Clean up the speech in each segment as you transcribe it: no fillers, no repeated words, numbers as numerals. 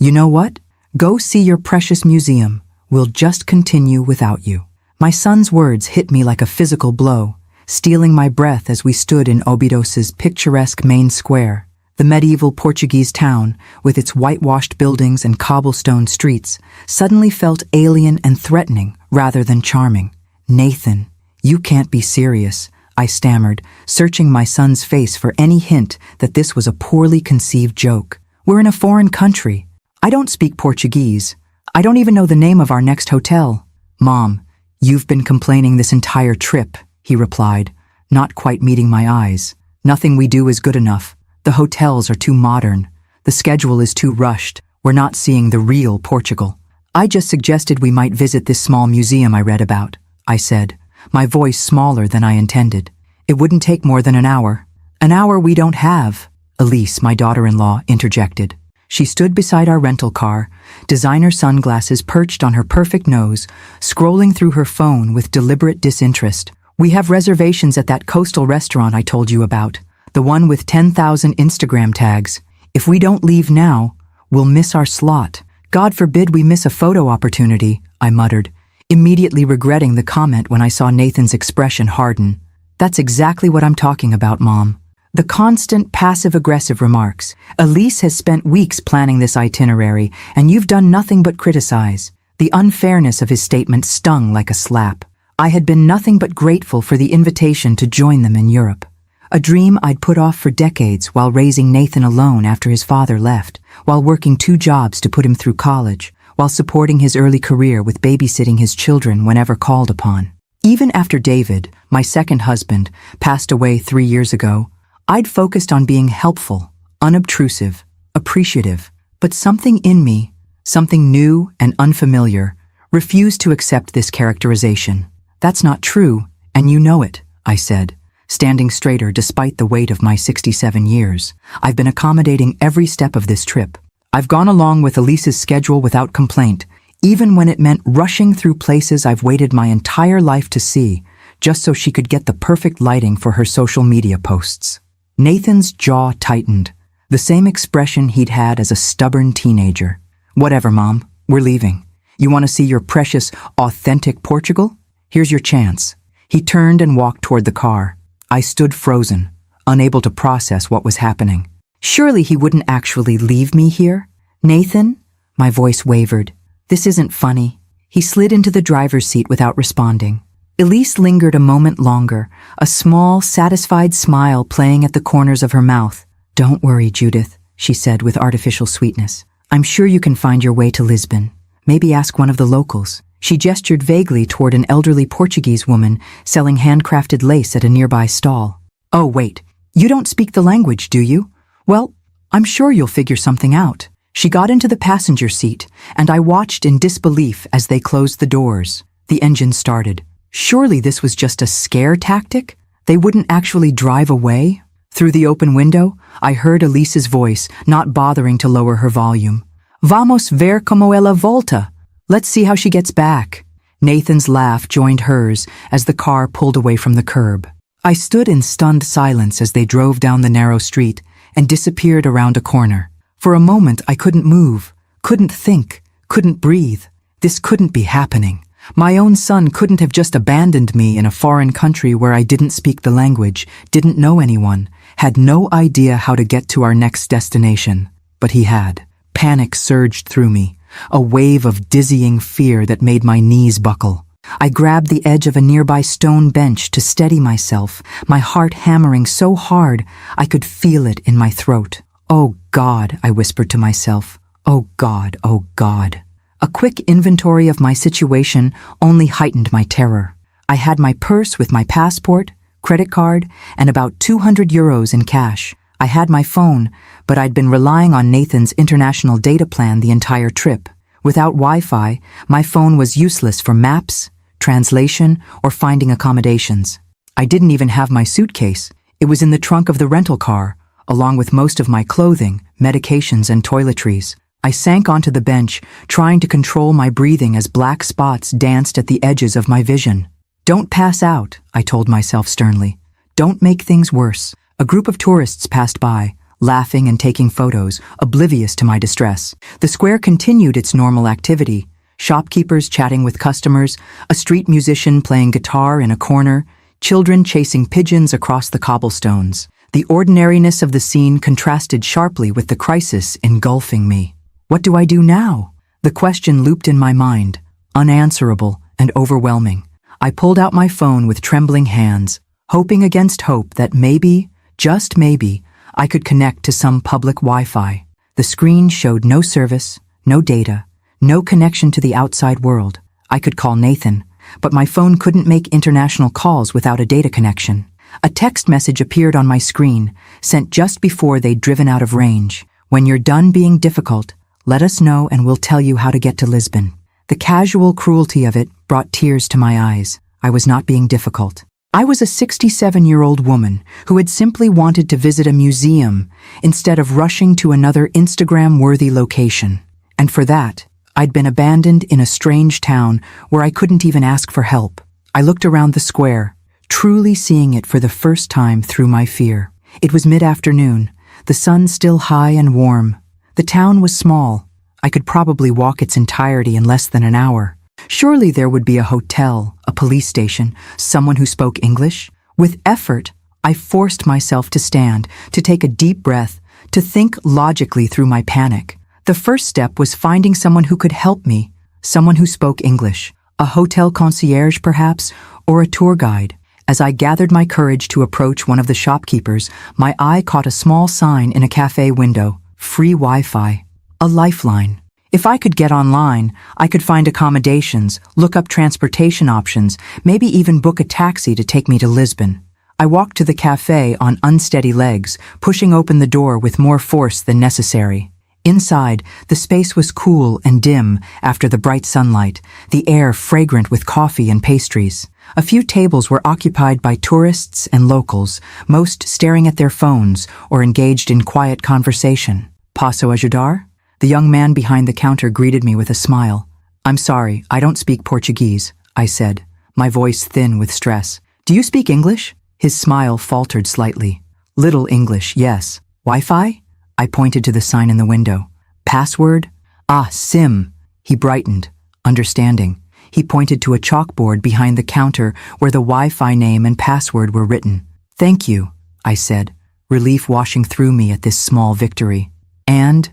You know what? Go see your precious museum. We'll just continue without you. My son's words hit me like a physical blow, stealing my breath as we stood in Óbido's picturesque main square. The medieval Portuguese town, with its whitewashed buildings and cobblestone streets, suddenly felt alien and threatening rather than charming. Nathan, you can't be serious, I stammered, searching my son's face for any hint that this was a poorly conceived joke. We're in a foreign country. I don't speak Portuguese. I don't even know the name of our next hotel. Mom, you've been complaining this entire trip, he replied, not quite meeting my eyes. Nothing we do is good enough. The hotels are too modern. The schedule is too rushed. We're not seeing the real Portugal. I just suggested we might visit this small museum I read about, I said, my voice smaller than I intended. It wouldn't take more than an hour. An hour we don't have, Elise, my daughter-in-law, interjected. She stood beside our rental car, designer sunglasses perched on her perfect nose, scrolling through her phone with deliberate disinterest. We have reservations at that coastal restaurant I told you about, the one with 10,000 Instagram tags. If we don't leave now, we'll miss our slot. God forbid we miss a photo opportunity, I muttered, immediately regretting the comment when I saw Nathan's expression harden. That's exactly what I'm talking about, Mom. The constant passive-aggressive remarks. Elise has spent weeks planning this itinerary, and you've done nothing but criticize. The unfairness of his statement stung like a slap. I had been nothing but grateful for the invitation to join them in Europe. A dream I'd put off for decades while raising Nathan alone after his father left, while working 2 jobs to put him through college, while supporting his early career with babysitting his children whenever called upon. Even after David, my second husband, passed away 3 years ago, I'd focused on being helpful, unobtrusive, appreciative, but something in me, something new and unfamiliar, refused to accept this characterization. That's not true, and you know it, I said, standing straighter despite the weight of my 67 years. I've been accommodating every step of this trip. I've gone along with Elise's schedule without complaint, even when it meant rushing through places I've waited my entire life to see, just so she could get the perfect lighting for her social media posts. Nathan's jaw tightened, the same expression he'd had as a stubborn teenager. Whatever, Mom, we're leaving. You want to see your precious, authentic Portugal? Here's your chance. He turned and walked toward the car. I stood frozen, unable to process what was happening. Surely he wouldn't actually leave me here? Nathan? My voice wavered. This isn't funny. He slid into the driver's seat without responding. Elise lingered a moment longer, a small, satisfied smile playing at the corners of her mouth. Don't worry, Judith, she said with artificial sweetness. I'm sure you can find your way to Lisbon. Maybe ask one of the locals. She gestured vaguely toward an elderly Portuguese woman selling handcrafted lace at a nearby stall. Oh, wait. You don't speak the language, do you? Well, I'm sure you'll figure something out. She got into the passenger seat, and I watched in disbelief as they closed the doors. The engine started. Surely this was just a scare tactic? They wouldn't actually drive away? Through the open window, I heard Elise's voice, not bothering to lower her volume. Vamos ver como ela volta. Let's see how she gets back. Nathan's laugh joined hers as the car pulled away from the curb. I stood in stunned silence as they drove down the narrow street and disappeared around a corner. For a moment, I couldn't move, couldn't think, couldn't breathe. This couldn't be happening. My own son couldn't have just abandoned me in a foreign country where I didn't speak the language, didn't know anyone, had no idea how to get to our next destination. But he had. Panic surged through me, a wave of dizzying fear that made my knees buckle. I grabbed the edge of a nearby stone bench to steady myself, my heart hammering so hard I could feel it in my throat. Oh God, I whispered to myself. Oh God, oh God. A quick inventory of my situation only heightened my terror. I had my purse with my passport, credit card, and about 200 euros in cash. I had my phone, but I'd been relying on Nathan's international data plan the entire trip. Without Wi-Fi, my phone was useless for maps, translation, or finding accommodations. I didn't even have my suitcase. It was in the trunk of the rental car, along with most of my clothing, medications, and toiletries. I sank onto the bench, trying to control my breathing as black spots danced at the edges of my vision. Don't pass out, I told myself sternly. Don't make things worse. A group of tourists passed by, laughing and taking photos, oblivious to my distress. The square continued its normal activity. Shopkeepers chatting with customers, a street musician playing guitar in a corner, children chasing pigeons across the cobblestones. The ordinariness of the scene contrasted sharply with the crisis engulfing me. What do I do now? The question looped in my mind, unanswerable and overwhelming. I pulled out my phone with trembling hands, hoping against hope that maybe, just maybe, I could connect to some public Wi-Fi. The screen showed no service, no data, no connection to the outside world. I could call Nathan, but my phone couldn't make international calls without a data connection. A text message appeared on my screen, sent just before they'd driven out of range. When you're done being difficult, let us know and we'll tell you how to get to Lisbon. The casual cruelty of it brought tears to my eyes. I was not being difficult. I was a 67-year-old woman who had simply wanted to visit a museum instead of rushing to another Instagram-worthy location. And for that, I'd been abandoned in a strange town where I couldn't even ask for help. I looked around the square, truly seeing it for the first time through my fear. It was mid-afternoon, the sun still high and warm. The town was small. I could probably walk its entirety in less than an hour. Surely there would be a hotel, a police station, someone who spoke English. With effort, I forced myself to stand, to take a deep breath, to think logically through my panic. The first step was finding someone who could help me, someone who spoke English, a hotel concierge perhaps, or a tour guide. As I gathered my courage to approach one of the shopkeepers, my eye caught a small sign in a cafe window, free Wi-Fi, a lifeline. If I could get online, I could find accommodations, look up transportation options, maybe even book a taxi to take me to Lisbon. I walked to the cafe on unsteady legs, pushing open the door with more force than necessary. Inside, the space was cool and dim after the bright sunlight, the air fragrant with coffee and pastries. A few tables were occupied by tourists and locals, most staring at their phones or engaged in quiet conversation. Posso ajudar? The young man behind the counter greeted me with a smile. I'm sorry, I don't speak Portuguese, I said, my voice thin with stress. Do you speak English? His smile faltered slightly. Little English, yes. Wi-Fi? I pointed to the sign in the window. Password? Ah, SIM. He brightened, understanding. He pointed to a chalkboard behind the counter where the Wi-Fi name and password were written. Thank you, I said, relief washing through me at this small victory. And,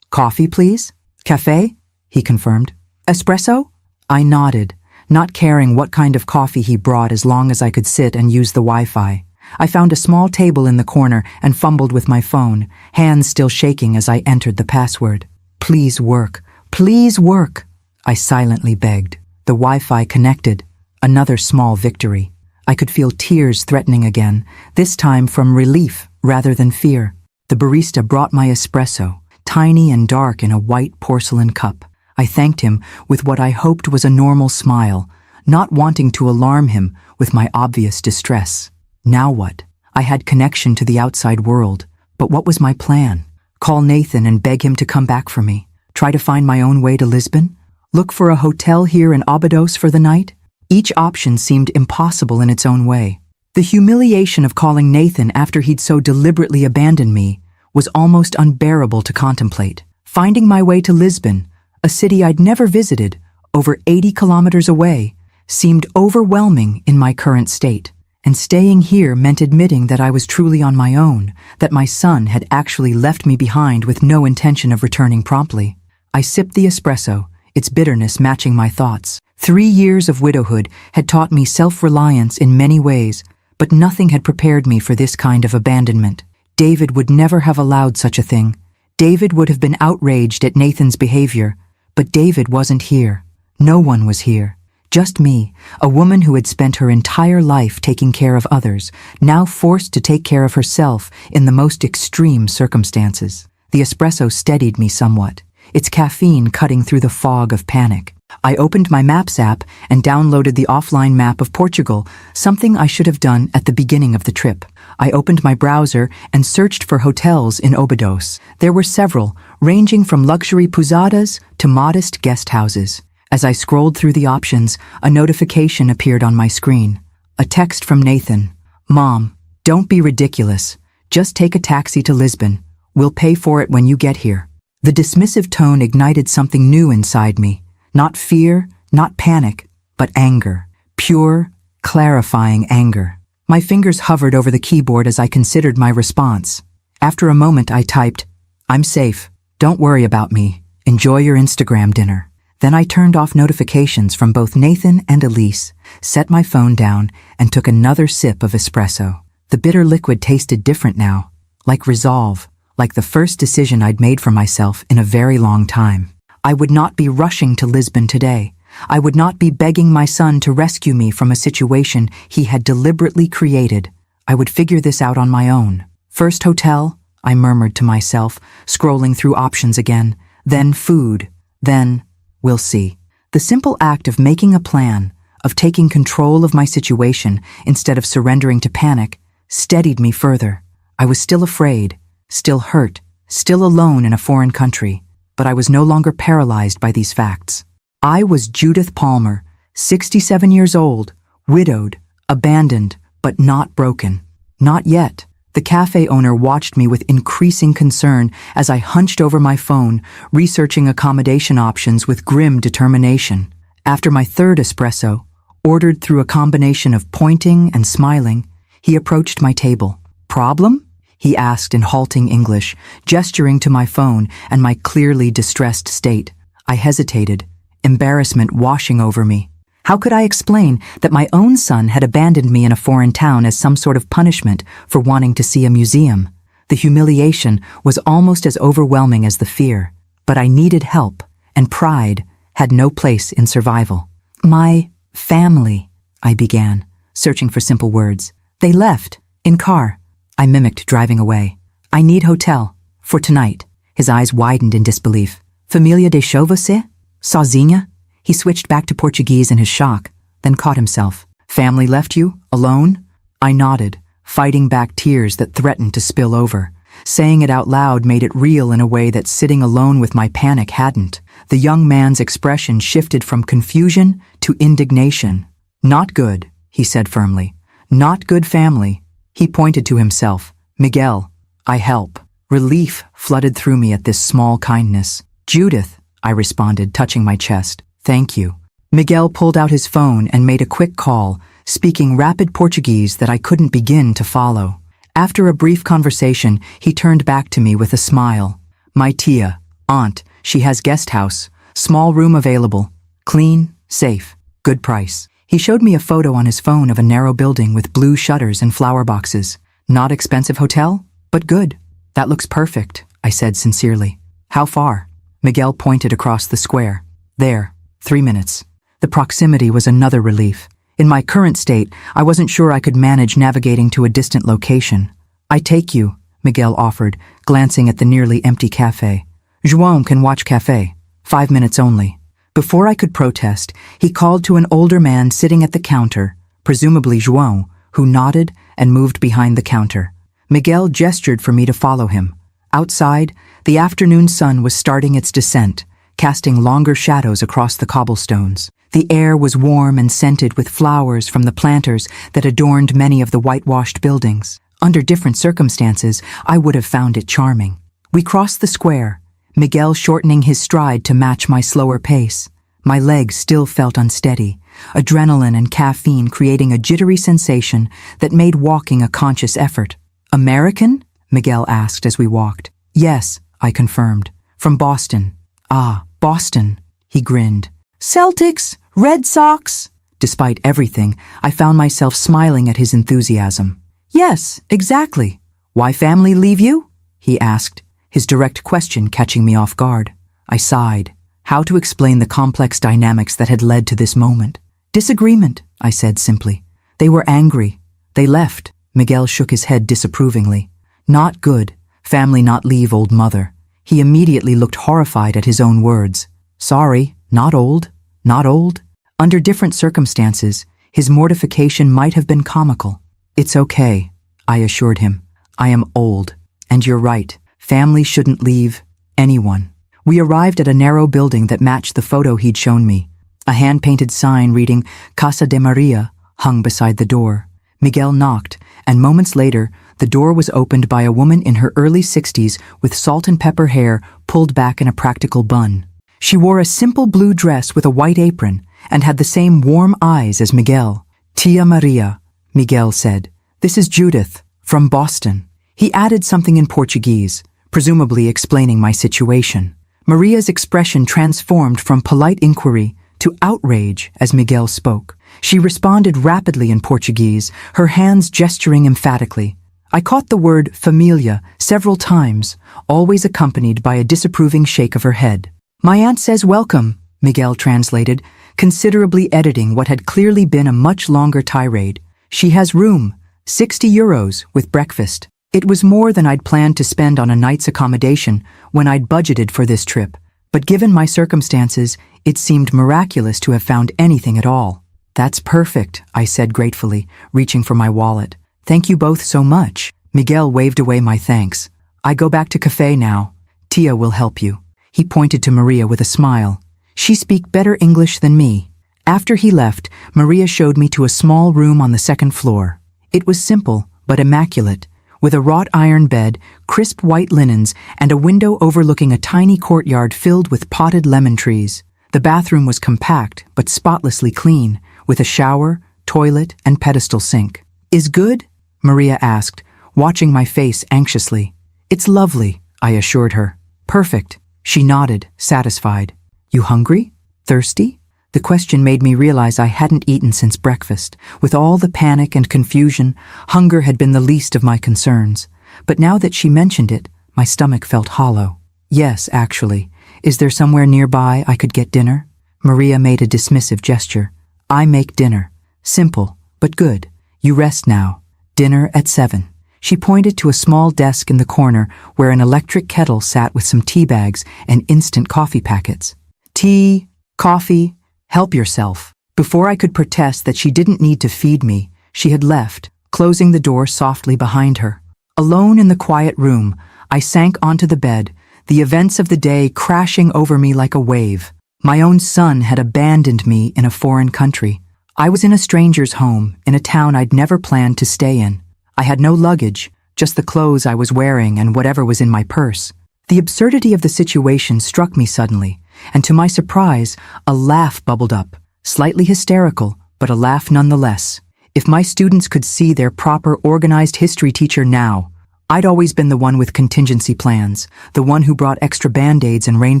coffee, please? Café? He confirmed. Espresso? I nodded, not caring what kind of coffee he brought as long as I could sit and use the Wi-Fi. I found a small table in the corner and fumbled with my phone, hands still shaking as I entered the password. Please work. Please work. I silently begged. The Wi-Fi connected. Another small victory. I could feel tears threatening again, this time from relief rather than fear. The barista brought my espresso, tiny and dark in a white porcelain cup. I thanked him with what I hoped was a normal smile, not wanting to alarm him with my obvious distress. Now what? I had connection to the outside world, but what was my plan? Call Nathan and beg him to come back for me? Try to find my own way to Lisbon? Look for a hotel here in Óbidos for the night? Each option seemed impossible in its own way. The humiliation of calling Nathan after he'd so deliberately abandoned me was almost unbearable to contemplate. Finding my way to Lisbon, a city I'd never visited, over 80 kilometers away, seemed overwhelming in my current state. And staying here meant admitting that I was truly on my own, that my son had actually left me behind with no intention of returning promptly. I sipped the espresso, its bitterness matching my thoughts. 3 years of widowhood had taught me self-reliance in many ways, but nothing had prepared me for this kind of abandonment. David would never have allowed such a thing. David would have been outraged at Nathan's behavior, but David wasn't here. No one was here. Just me, a woman who had spent her entire life taking care of others, now forced to take care of herself in the most extreme circumstances. The espresso steadied me somewhat, its caffeine cutting through the fog of panic. I opened my Maps app and downloaded the offline map of Portugal, something I should have done at the beginning of the trip. I opened my browser and searched for hotels in Óbidos. There were several, ranging from luxury pousadas to modest guest houses. As I scrolled through the options, a notification appeared on my screen. A text from Nathan. Mom, don't be ridiculous. Just take a taxi to Lisbon. We'll pay for it when you get here. The dismissive tone ignited something new inside me. Not fear, not panic, but anger. Pure, clarifying anger. My fingers hovered over the keyboard as I considered my response. After a moment, I typed, "I'm safe. Don't worry about me. Enjoy your Instagram dinner." Then I turned off notifications from both Nathan and Elise, set my phone down, and took another sip of espresso. The bitter liquid tasted different now, like resolve, like the first decision I'd made for myself in a very long time. I would not be rushing to Lisbon today. I would not be begging my son to rescue me from a situation he had deliberately created. I would figure this out on my own. First hotel, I murmured to myself, scrolling through options again. Then food. Then, we'll see. The simple act of making a plan, of taking control of my situation instead of surrendering to panic, steadied me further. I was still afraid, still hurt, still alone in a foreign country, but I was no longer paralyzed by these facts. I was Judith Palmer, 67 years old, widowed, abandoned, but not broken. Not yet. The cafe owner watched me with increasing concern as I hunched over my phone, researching accommodation options with grim determination. After my third espresso, ordered through a combination of pointing and smiling, he approached my table. "Problem?" he asked in halting English, gesturing to my phone and my clearly distressed state. I hesitated, embarrassment washing over me. How could I explain that my own son had abandoned me in a foreign town as some sort of punishment for wanting to see a museum? The humiliation was almost as overwhelming as the fear, but I needed help, and pride had no place in survival. "My family," I began, searching for simple words. "They left, in car." I mimicked driving away. "I need hotel, for tonight." His eyes widened in disbelief. "Família deixou você? Sozinha?" He switched back to Portuguese in his shock, then caught himself. "Family left you? Alone?" I nodded, fighting back tears that threatened to spill over. Saying it out loud made it real in a way that sitting alone with my panic hadn't. The young man's expression shifted from confusion to indignation. "Not good," he said firmly. "Not good family." He pointed to himself. "Miguel, I help." Relief flooded through me at this small kindness. "Judith," I responded, touching my chest. "Thank you." Miguel pulled out his phone and made a quick call, speaking rapid Portuguese that I couldn't begin to follow. After a brief conversation, he turned back to me with a smile. "My tia, aunt, she has guest house, small room available, clean, safe, good price." He showed me a photo on his phone of a narrow building with blue shutters and flower boxes. "Not expensive hotel, but good." "That looks perfect," I said sincerely. "How far?" Miguel pointed across the square. "There, 3 minutes." The proximity was another relief. In my current state, I wasn't sure I could manage navigating to a distant location. "I take you," Miguel offered, glancing at the nearly empty cafe. "João can watch cafe. 5 minutes only." Before I could protest, he called to an older man sitting at the counter, presumably João, who nodded and moved behind the counter. Miguel gestured for me to follow him. Outside, the afternoon sun was starting its descent, casting longer shadows across the cobblestones. The air was warm and scented with flowers from the planters that adorned many of the whitewashed buildings. Under different circumstances, I would have found it charming. We crossed the square, Miguel shortening his stride to match my slower pace. My legs still felt unsteady, adrenaline and caffeine creating a jittery sensation that made walking a conscious effort. "American?" Miguel asked as we walked. "Yes," I confirmed. "From Boston." "Ah, Boston," he grinned. "Celtics, Red Sox." Despite everything, I found myself smiling at his enthusiasm. "Yes, exactly." "Why family leave you?" he asked, his direct question catching me off guard. I sighed. How to explain the complex dynamics that had led to this moment? "Disagreement," I said simply. "They were angry. They left." Miguel shook his head disapprovingly. "Not good. Family not leave old mother." He immediately looked horrified at his own words. "Sorry, not old, not old." Under different circumstances, his mortification might have been comical. "It's okay," I assured him. "I am old, and you're right. Family shouldn't leave anyone." We arrived at a narrow building that matched the photo he'd shown me. A hand-painted sign reading Casa de Maria hung beside the door. Miguel knocked, and moments later, The door was opened by a woman in her early 60s with salt and pepper hair pulled back in a practical bun. She wore a simple blue dress with a white apron and had the same warm eyes as Miguel. "Tia Maria," Miguel said. "This is Judith, from Boston." He added something in Portuguese, presumably explaining my situation. Maria's expression transformed from polite inquiry to outrage as Miguel spoke. She responded rapidly in Portuguese, her hands gesturing emphatically. I caught the word familia several times, always accompanied by a disapproving shake of her head. "My aunt says welcome," Miguel translated, considerably editing what had clearly been a much longer tirade. "She has room, €60 with breakfast." It was more than I'd planned to spend on a night's accommodation when I'd budgeted for this trip, but given my circumstances, it seemed miraculous to have found anything at all. "That's perfect," I said gratefully, reaching for my wallet. "Thank you both so much." Miguel waved away my thanks. "I go back to cafe now. Tia will help you." He pointed to Maria with a smile. "She speak better English than me." After he left, Maria showed me to a small room on the second floor. It was simple, but immaculate, with a wrought iron bed, crisp white linens, and a window overlooking a tiny courtyard filled with potted lemon trees. The bathroom was compact, but spotlessly clean, with a shower, toilet, and pedestal sink. "Is good?" Maria asked, watching my face anxiously. "It's lovely," I assured her. "Perfect." She nodded, satisfied. "You hungry? Thirsty?" The question made me realize I hadn't eaten since breakfast. With all the panic and confusion, hunger had been the least of my concerns. But now that she mentioned it, my stomach felt hollow. "Yes, actually. Is there somewhere nearby I could get dinner?" Maria made a dismissive gesture. "I make dinner. Simple, but good. You rest now. Dinner at 7. She pointed to a small desk in the corner where an electric kettle sat with some tea bags and instant coffee packets. "Tea, coffee, help yourself." Before I could protest that she didn't need to feed me, she had left, closing the door softly behind her. Alone in the quiet room, I sank onto the bed, the events of the day crashing over me like a wave. My own son had abandoned me in a foreign country. I was in a stranger's home, in a town I'd never planned to stay in. I had no luggage, just the clothes I was wearing and whatever was in my purse. The absurdity of the situation struck me suddenly, and to my surprise, a laugh bubbled up, slightly hysterical, but a laugh nonetheless. If my students could see their proper organized history teacher now, I'd always been the one with contingency plans, the one who brought extra band-aids and rain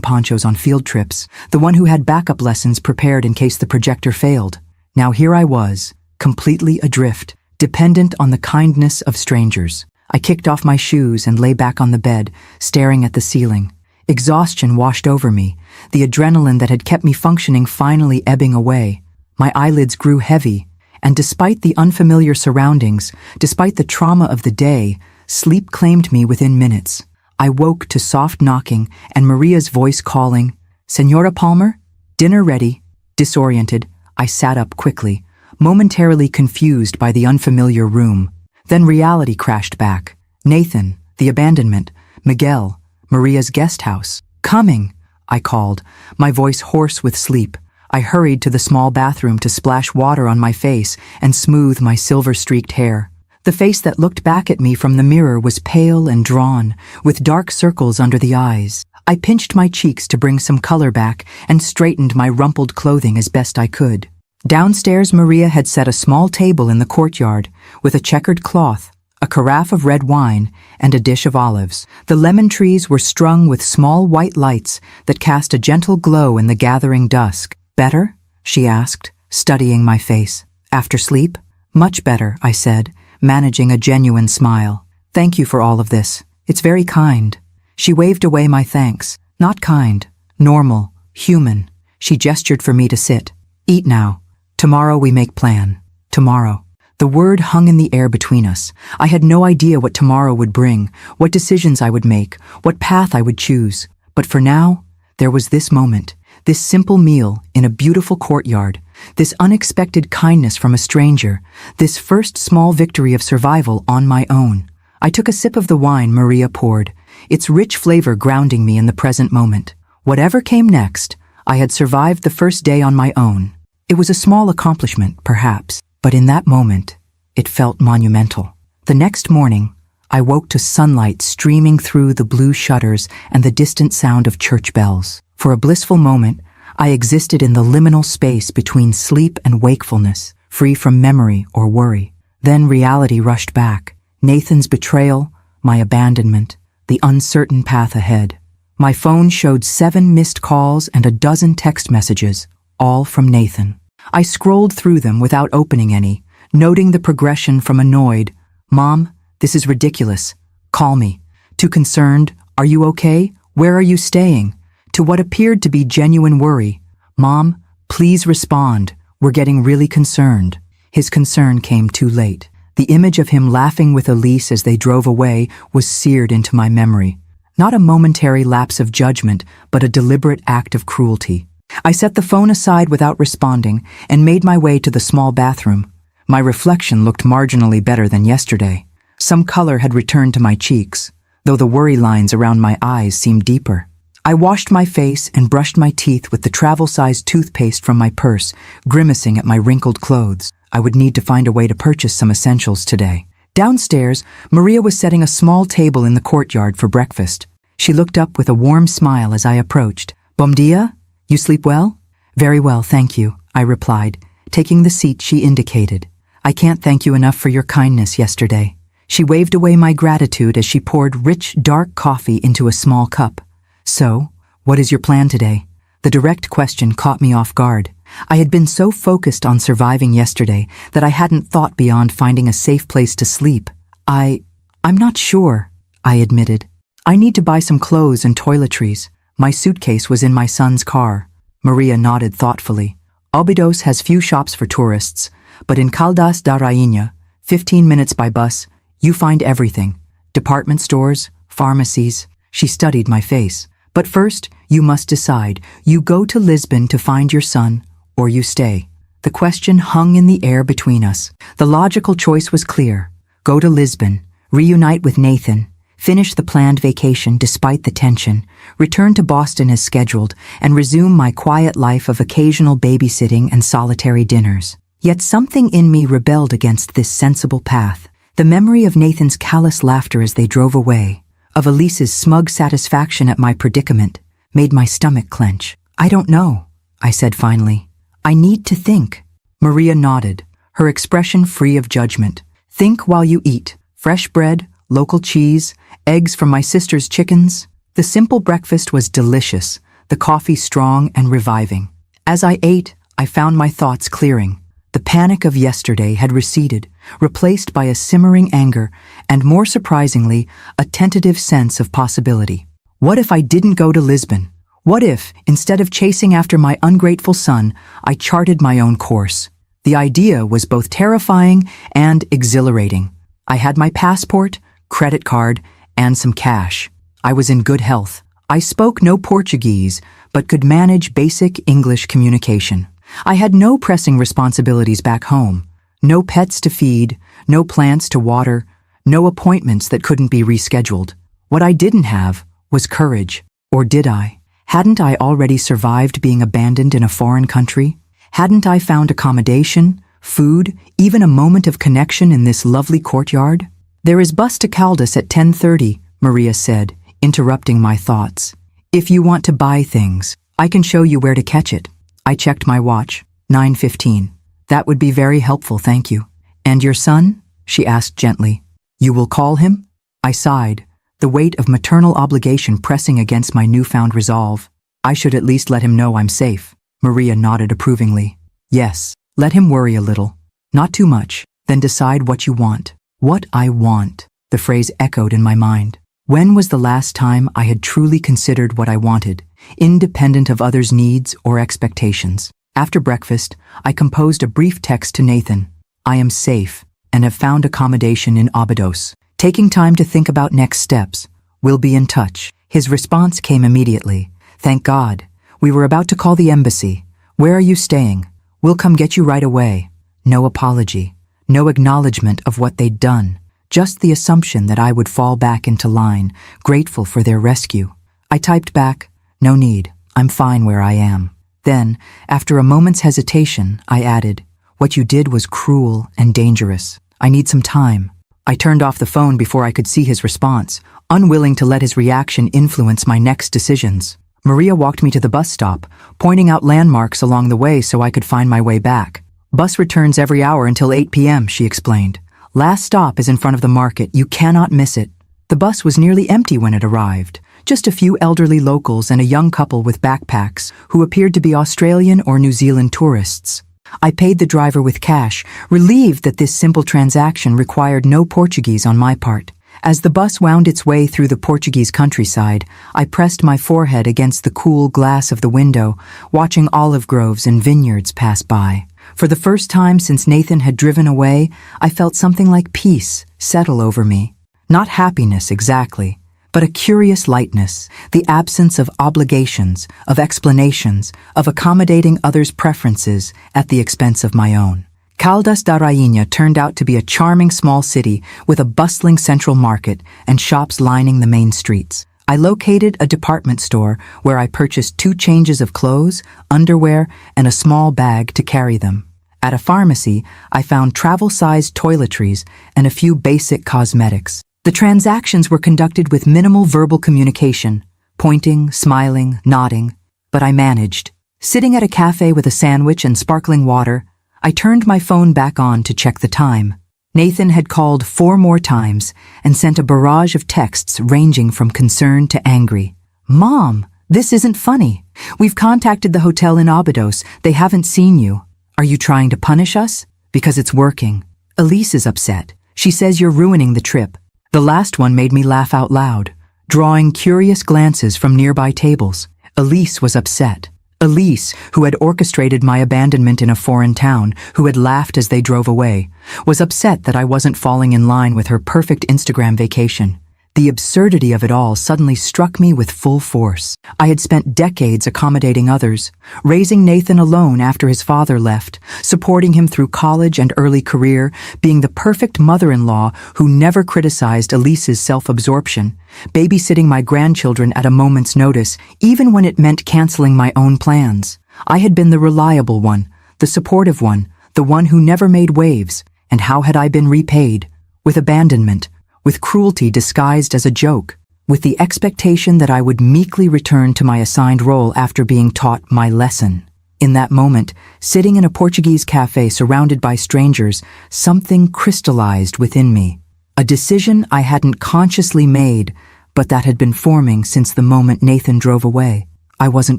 ponchos on field trips, the one who had backup lessons prepared in case the projector failed. Now here I was, completely adrift, dependent on the kindness of strangers. I kicked off my shoes and lay back on the bed, staring at the ceiling. Exhaustion washed over me, the adrenaline that had kept me functioning finally ebbing away. My eyelids grew heavy, and despite the unfamiliar surroundings, despite the trauma of the day, sleep claimed me within minutes. I woke to soft knocking and Maria's voice calling, "Senora Palmer? Dinner ready." Disoriented, I sat up quickly, momentarily confused by the unfamiliar room. Then reality crashed back. Nathan, the abandonment, Miguel, Maria's guest house. "Coming," I called, my voice hoarse with sleep. I hurried to the small bathroom to splash water on my face and smooth my silver-streaked hair. The face that looked back at me from the mirror was pale and drawn, with dark circles under the eyes. I pinched my cheeks to bring some color back and straightened my rumpled clothing as best I could. Downstairs, Maria had set a small table in the courtyard with a checkered cloth, a carafe of red wine, and a dish of olives. The lemon trees were strung with small white lights that cast a gentle glow in the gathering dusk. "Better?" she asked, studying my face. "After sleep?" "Much better," I said, managing a genuine smile. "Thank you for all of this. It's very kind." She waved away my thanks. "Not kind. Normal. Human." She gestured for me to sit. "Eat now. Tomorrow we make plan." Tomorrow. The word hung in the air between us. I had no idea what tomorrow would bring, what decisions I would make, what path I would choose. But for now, there was this moment, this simple meal in a beautiful courtyard, this unexpected kindness from a stranger, this first small victory of survival on my own. I took a sip of the wine Maria poured, its rich flavor grounding me in the present moment. Whatever came next, I had survived the first day on my own. It was a small accomplishment, perhaps, but in that moment, it felt monumental. The next morning, I woke to sunlight streaming through the blue shutters and the distant sound of church bells. For a blissful moment, I existed in the liminal space between sleep and wakefulness, free from memory or worry. Then reality rushed back. Nathan's betrayal, my abandonment, the uncertain path ahead. My phone showed 7 missed calls and a dozen text messages, all from Nathan. I scrolled through them without opening any, noting the progression from annoyed, "Mom, this is ridiculous. Call me," to concerned, "Are you okay? Where are you staying?" to what appeared to be genuine worry, "Mom, please respond. We're getting really concerned." His concern came too late. The image of him laughing with Elise as they drove away was seared into my memory. Not a momentary lapse of judgment, but a deliberate act of cruelty. I set the phone aside without responding and made my way to the small bathroom. My reflection looked marginally better than yesterday. Some color had returned to my cheeks, though the worry lines around my eyes seemed deeper. I washed my face and brushed my teeth with the travel-sized toothpaste from my purse, grimacing at my wrinkled clothes. I would need to find a way to purchase some essentials today. Downstairs, Maria was setting a small table in the courtyard for breakfast. She looked up with a warm smile as I approached. "Bom dia? You sleep well?" "Very well, thank you," I replied, taking the seat she indicated. "I can't thank you enough for your kindness yesterday." She waved away my gratitude as she poured rich, dark coffee into a small cup. "So, what is your plan today?" The direct question caught me off guard. I had been so focused on surviving yesterday that I hadn't thought beyond finding a safe place to sleep. I'm not sure," I admitted. "I need to buy some clothes and toiletries. My suitcase was in my son's car." Maria nodded thoughtfully. "Óbidos has few shops for tourists, but in Caldas da Rainha, 15 minutes by bus, you find everything. Department stores, pharmacies." She studied my face. "But first, you must decide. You go to Lisbon to find your son, or you stay." The question hung in the air between us. The logical choice was clear. Go to Lisbon, reunite with Nathan, finish the planned vacation despite the tension, return to Boston as scheduled, and resume my quiet life of occasional babysitting and solitary dinners. Yet something in me rebelled against this sensible path. The memory of Nathan's callous laughter as they drove away, of Elise's smug satisfaction at my predicament, made my stomach clench. "I don't know," I said finally. "I need to think." Maria nodded, her expression free of judgment. "Think while you eat. Fresh bread, local cheese, eggs from my sister's chickens." The simple breakfast was delicious, the coffee strong and reviving. As I ate, I found my thoughts clearing. The panic of yesterday had receded, replaced by a simmering anger and, more surprisingly, a tentative sense of possibility. What if I didn't go to Lisbon? What if, instead of chasing after my ungrateful son, I charted my own course? The idea was both terrifying and exhilarating. I had my passport, credit card, and some cash. I was in good health. I spoke no Portuguese, but could manage basic English communication. I had no pressing responsibilities back home. No pets to feed, no plants to water, no appointments that couldn't be rescheduled. What I didn't have was courage. Or did I? Hadn't I already survived being abandoned in a foreign country? Hadn't I found accommodation, food, even a moment of connection in this lovely courtyard? "There is bus to Caldas at 10:30, Maria said, interrupting my thoughts. "If you want to buy things, I can show you where to catch it." I checked my watch. 9:15. "That would be very helpful, thank you." "And your son?" she asked gently. "You will call him?" I sighed, the weight of maternal obligation pressing against my newfound resolve. "I should at least let him know I'm safe." Maria nodded approvingly. "Yes, let him worry a little. Not too much. Then decide what you want." What I want, the phrase echoed in my mind. When was the last time I had truly considered what I wanted, independent of others' needs or expectations? After breakfast, I composed a brief text to Nathan. "I am safe and have found accommodation in Óbidos. Taking time to think about next steps. We'll be in touch." His response came immediately. "Thank God. We were about to call the embassy. Where are you staying? We'll come get you right away." No apology. No acknowledgement of what they'd done. Just the assumption that I would fall back into line, grateful for their rescue. I typed back, "No need. I'm fine where I am." Then, after a moment's hesitation, I added, "What you did was cruel and dangerous. I need some time." I turned off the phone before I could see his response, unwilling to let his reaction influence my next decisions. Maria walked me to the bus stop, pointing out landmarks along the way so I could find my way back. Bus returns every hour until 8 p.m., she explained. Last stop is in front of the market. You cannot miss it. The bus was nearly empty when it arrived. Just a few elderly locals and a young couple with backpacks who appeared to be Australian or New Zealand tourists. I paid the driver with cash, relieved that this simple transaction required no Portuguese on my part. As the bus wound its way through the Portuguese countryside, I pressed my forehead against the cool glass of the window, watching olive groves and vineyards pass by. For the first time since Nathan had driven away, I felt something like peace settle over me. Not happiness exactly, but a curious lightness, the absence of obligations, of explanations, of accommodating others' preferences at the expense of my own. Caldas da Rainha turned out to be a charming small city with a bustling central market and shops lining the main streets. I located a department store where I purchased 2 changes of clothes, underwear, and a small bag to carry them. At a pharmacy, I found travel-sized toiletries and a few basic cosmetics. The transactions were conducted with minimal verbal communication, pointing, smiling, nodding, but I managed. Sitting at a cafe with a sandwich and sparkling water, I turned my phone back on to check the time. Nathan had called 4 more times and sent a barrage of texts ranging from concerned to angry. "Mom, this isn't funny. We've contacted the hotel in Abidos. They haven't seen you. Are you trying to punish us? Because it's working. Elise is upset. She says you're ruining the trip." The last one made me laugh out loud, drawing curious glances from nearby tables. Elise was upset. Elise, who had orchestrated my abandonment in a foreign town, who had laughed as they drove away, was upset that I wasn't falling in line with her perfect Instagram vacation. The absurdity of it all suddenly struck me with full force. I had spent decades accommodating others, raising Nathan alone after his father left, supporting him through college and early career, being the perfect mother-in-law who never criticized Elise's self-absorption, babysitting my grandchildren at a moment's notice, even when it meant canceling my own plans. I had been the reliable one, the supportive one, the one who never made waves, and how had I been repaid? With abandonment, with cruelty disguised as a joke, with the expectation that I would meekly return to my assigned role after being taught my lesson. In that moment, sitting in a Portuguese cafe surrounded by strangers, something crystallized within me. A decision I hadn't consciously made, but that had been forming since the moment Nathan drove away. I wasn't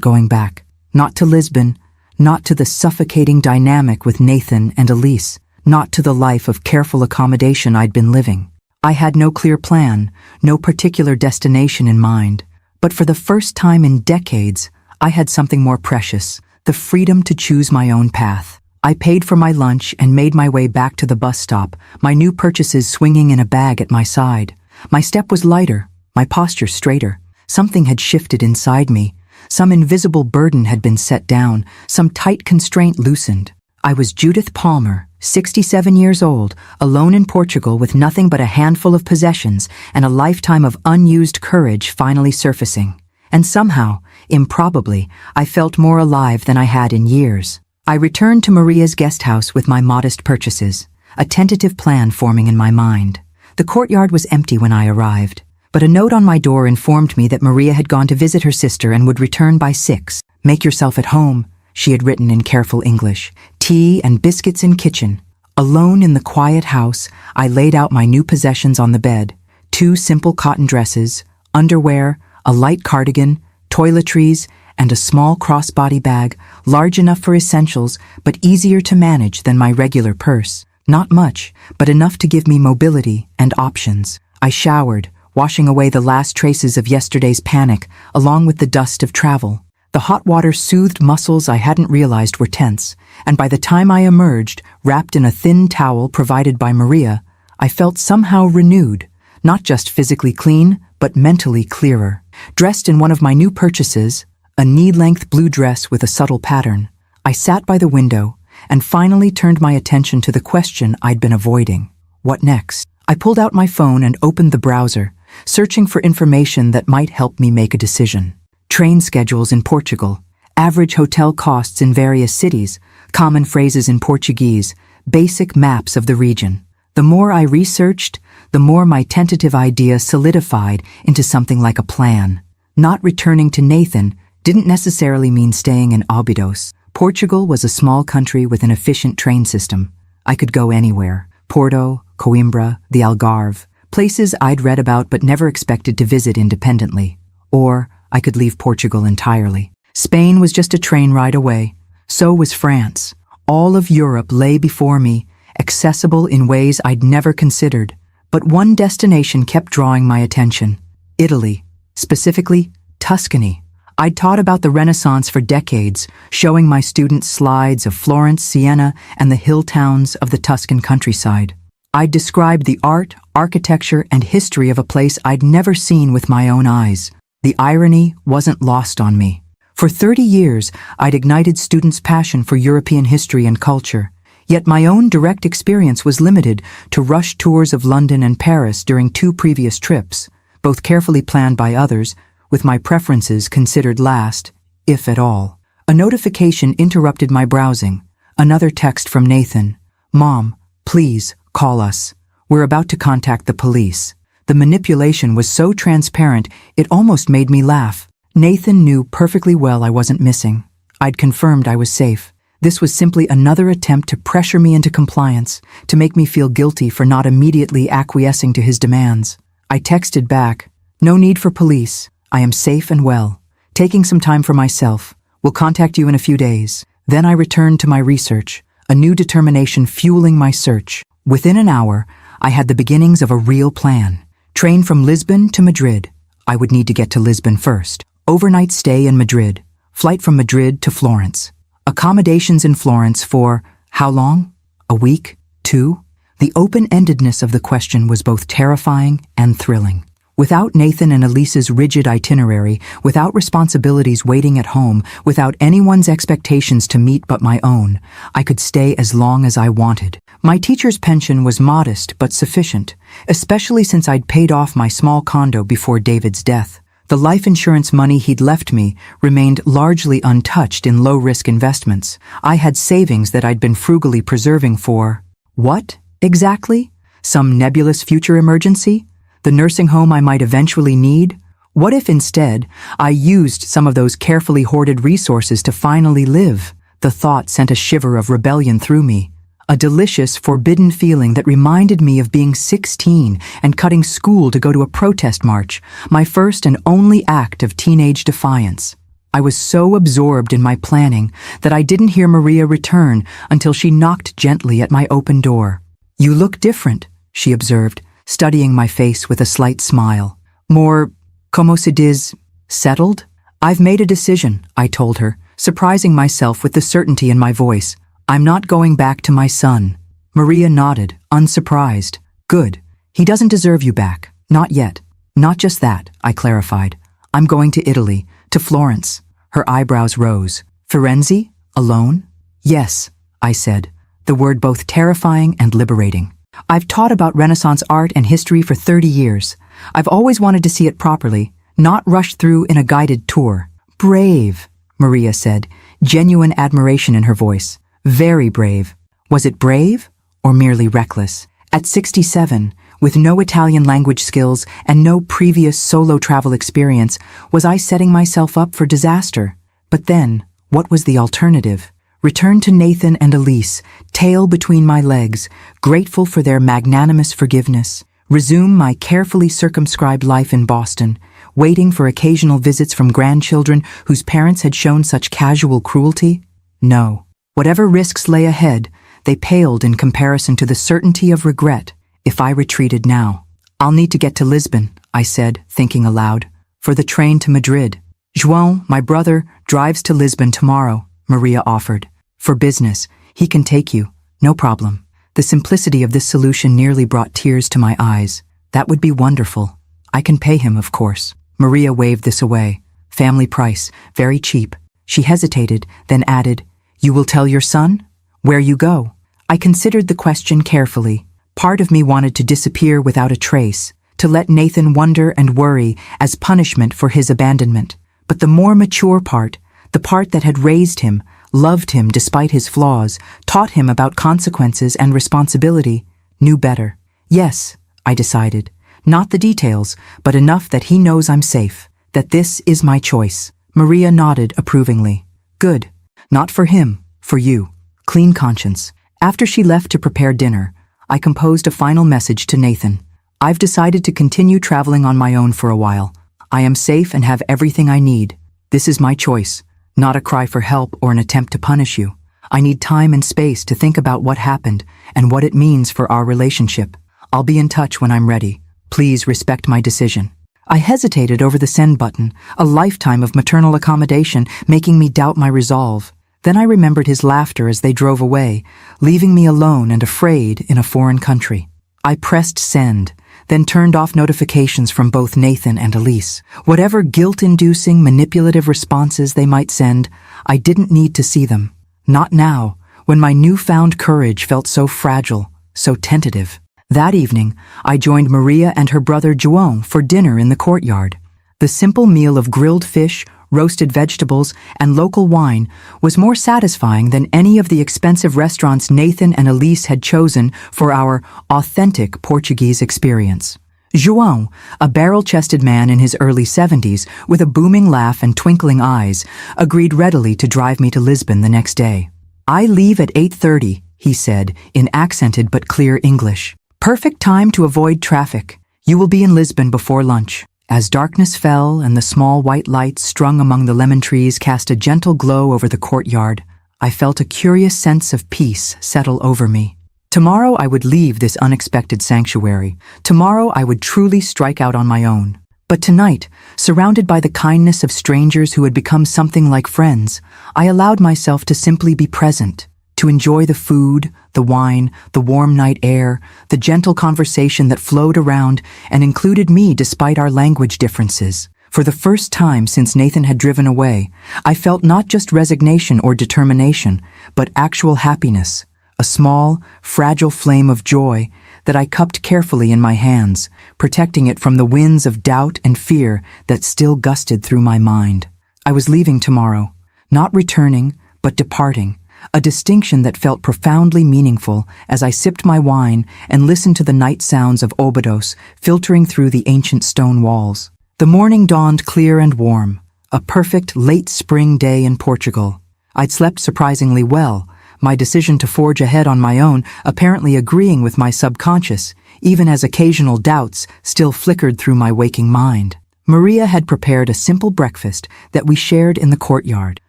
going back. Not to Lisbon, not to the suffocating dynamic with Nathan and Elise, not to the life of careful accommodation I'd been living. I had no clear plan, no particular destination in mind, but for the first time in decades, I had something more precious, the freedom to choose my own path. I paid for my lunch and made my way back to the bus stop, my new purchases swinging in a bag at my side. My step was lighter, my posture straighter. Something had shifted inside me. Some invisible burden had been set down, some tight constraint loosened. I was Judith Palmer, 67 years old, alone in Portugal with nothing but a handful of possessions and a lifetime of unused courage finally surfacing. And somehow, improbably, I felt more alive than I had in years. I returned to Maria's guest house with my modest purchases, a tentative plan forming in my mind. The courtyard was empty when I arrived, but a note on my door informed me that Maria had gone to visit her sister and would return by 6. "Make yourself at home," she had written in careful English. "Tea and biscuits in kitchen." Alone in the quiet house, I laid out my new possessions on the bed. 2 simple cotton dresses, underwear, a light cardigan, toiletries, and a small crossbody bag, large enough for essentials, but easier to manage than my regular purse. Not much, but enough to give me mobility and options. I showered, washing away the last traces of yesterday's panic, along with the dust of travel. The hot water soothed muscles I hadn't realized were tense, and by the time I emerged, wrapped in a thin towel provided by Maria, I felt somehow renewed, not just physically clean, but mentally clearer. Dressed in one of my new purchases, a knee-length blue dress with a subtle pattern, I sat by the window and finally turned my attention to the question I'd been avoiding. What next? I pulled out my phone and opened the browser, searching for information that might help me make a decision. Train schedules in Portugal, average hotel costs in various cities, common phrases in Portuguese, basic maps of the region. The more I researched, the more my tentative idea solidified into something like a plan. Not returning to Nathan didn't necessarily mean staying in Óbidos. Portugal was a small country with an efficient train system. I could go anywhere. Porto, Coimbra, the Algarve, places I'd read about but never expected to visit independently. Or I could leave Portugal entirely. Spain was just a train ride away. So was France. All of Europe lay before me, accessible in ways I'd never considered. But one destination kept drawing my attention: Italy, specifically Tuscany. I'd taught about the Renaissance for decades, showing my students slides of Florence, Siena, and the hill towns of the Tuscan countryside. I'd described the art, architecture, and history of a place I'd never seen with my own eyes. The irony wasn't lost on me. For 30 years, I'd ignited students' passion for European history and culture. Yet my own direct experience was limited to rush tours of London and Paris during 2 previous trips, both carefully planned by others, with my preferences considered last, if at all. A notification interrupted my browsing. Another text from Nathan. "Mom, please, call us. We're about to contact the police." The manipulation was so transparent, it almost made me laugh. Nathan knew perfectly well I wasn't missing. I'd confirmed I was safe. This was simply another attempt to pressure me into compliance, to make me feel guilty for not immediately acquiescing to his demands. I texted back, "No need for police. I am safe and well. Taking some time for myself. We'll contact you in a few days." Then I returned to my research, a new determination fueling my search. Within an hour, I had the beginnings of a real plan. Train from Lisbon to Madrid. I would need to get to Lisbon first. Overnight stay in Madrid. Flight from Madrid to Florence. Accommodations in Florence for how long? A week? 2? The open-endedness of the question was both terrifying and thrilling. Without Nathan and Elise's rigid itinerary, without responsibilities waiting at home, without anyone's expectations to meet but my own, I could stay as long as I wanted. My teacher's pension was modest but sufficient, especially since I'd paid off my small condo before David's death. The life insurance money he'd left me remained largely untouched in low-risk investments. I had savings that I'd been frugally preserving for what, exactly? Some nebulous future emergency? The nursing home I might eventually need? What if instead I used some of those carefully hoarded resources to finally live? The thought sent a shiver of rebellion through me, a delicious, forbidden feeling that reminded me of being 16 and cutting school to go to a protest march, my first and only act of teenage defiance. I was so absorbed in my planning that I didn't hear Maria return until she knocked gently at my open door. "You look different," she observed, studying my face with a slight smile. "More, como se diz, settled?" "I've made a decision," I told her, surprising myself with the certainty in my voice. "I'm not going back to my son." Maria nodded, unsurprised. "Good. He doesn't deserve you back. Not yet." "Not just that," I clarified. "I'm going to Italy, to Florence." Her eyebrows rose. "Firenze? Alone?" "Yes," I said, the word both terrifying and liberating. "I've taught about Renaissance art and history for 30 years. I've always wanted to see it properly, not rushed through in a guided tour." "Brave," Maria said, genuine admiration in her voice. "Very brave." Was it brave or merely reckless? At 67, with no Italian language skills and no previous solo travel experience, was I setting myself up for disaster? But then, what was the alternative? Return to Nathan and Elise, tail between my legs, grateful for their magnanimous forgiveness. Resume my carefully circumscribed life in Boston, waiting for occasional visits from grandchildren whose parents had shown such casual cruelty? No. Whatever risks lay ahead, they paled in comparison to the certainty of regret if I retreated now. "I'll need to get to Lisbon," I said, thinking aloud, "for the train to Madrid." "João, my brother, drives to Lisbon tomorrow," Maria offered. "For business. He can take you. No problem." The simplicity of this solution nearly brought tears to my eyes. "That would be wonderful. I can pay him, of course." Maria waved this away. "Family price. Very cheap." She hesitated, then added, "You will tell your son? Where you go?" I considered the question carefully. Part of me wanted to disappear without a trace, to let Nathan wonder and worry as punishment for his abandonment. But the more mature part, the part that had raised him, loved him despite his flaws, taught him about consequences and responsibility, knew better. "Yes," I decided. Not the details, but enough that he knows I'm safe, that this is my choice. Maria nodded approvingly. Good. Not for him, for you. Clean conscience. After she left to prepare dinner, I composed a final message to Nathan. I've decided to continue traveling on my own for a while. I am safe and have everything I need. This is my choice, not a cry for help or an attempt to punish you. I need time and space to think about what happened and what it means for our relationship. I'll be in touch when I'm ready. Please respect my decision. I hesitated over the send button, a lifetime of maternal accommodation making me doubt my resolve. Then I remembered his laughter as they drove away, leaving me alone and afraid in a foreign country. I pressed send, then turned off notifications from both Nathan and Elise. Whatever guilt-inducing, manipulative responses they might send, I didn't need to see them. Not now, when my newfound courage felt so fragile, so tentative. That evening, I joined Maria and her brother João for dinner in the courtyard. The simple meal of grilled fish, roasted vegetables, and local wine was more satisfying than any of the expensive restaurants Nathan and Elise had chosen for our authentic Portuguese experience. João, a barrel-chested man in his early 70s with a booming laugh and twinkling eyes, agreed readily to drive me to Lisbon the next day. I leave at 8:30, he said, in accented but clear English. Perfect time to avoid traffic. You will be in Lisbon before lunch. As darkness fell and the small white lights strung among the lemon trees cast a gentle glow over the courtyard, I felt a curious sense of peace settle over me. Tomorrow I would leave this unexpected sanctuary. Tomorrow I would truly strike out on my own. But tonight, surrounded by the kindness of strangers who had become something like friends, I allowed myself to simply be present, to enjoy the food, the wine, the warm night air, the gentle conversation that flowed around and included me despite our language differences. For the first time since Nathan had driven away, I felt not just resignation or determination, but actual happiness, a small, fragile flame of joy that I cupped carefully in my hands, protecting it from the winds of doubt and fear that still gusted through my mind. I was leaving tomorrow, not returning, but departing, a distinction that felt profoundly meaningful as I sipped my wine and listened to the night sounds of Óbidos filtering through the ancient stone walls. The morning dawned clear and warm, a perfect late spring day in Portugal. I'd slept surprisingly well, my decision to forge ahead on my own apparently agreeing with my subconscious, even as occasional doubts still flickered through my waking mind. Maria had prepared a simple breakfast that we shared in the courtyard: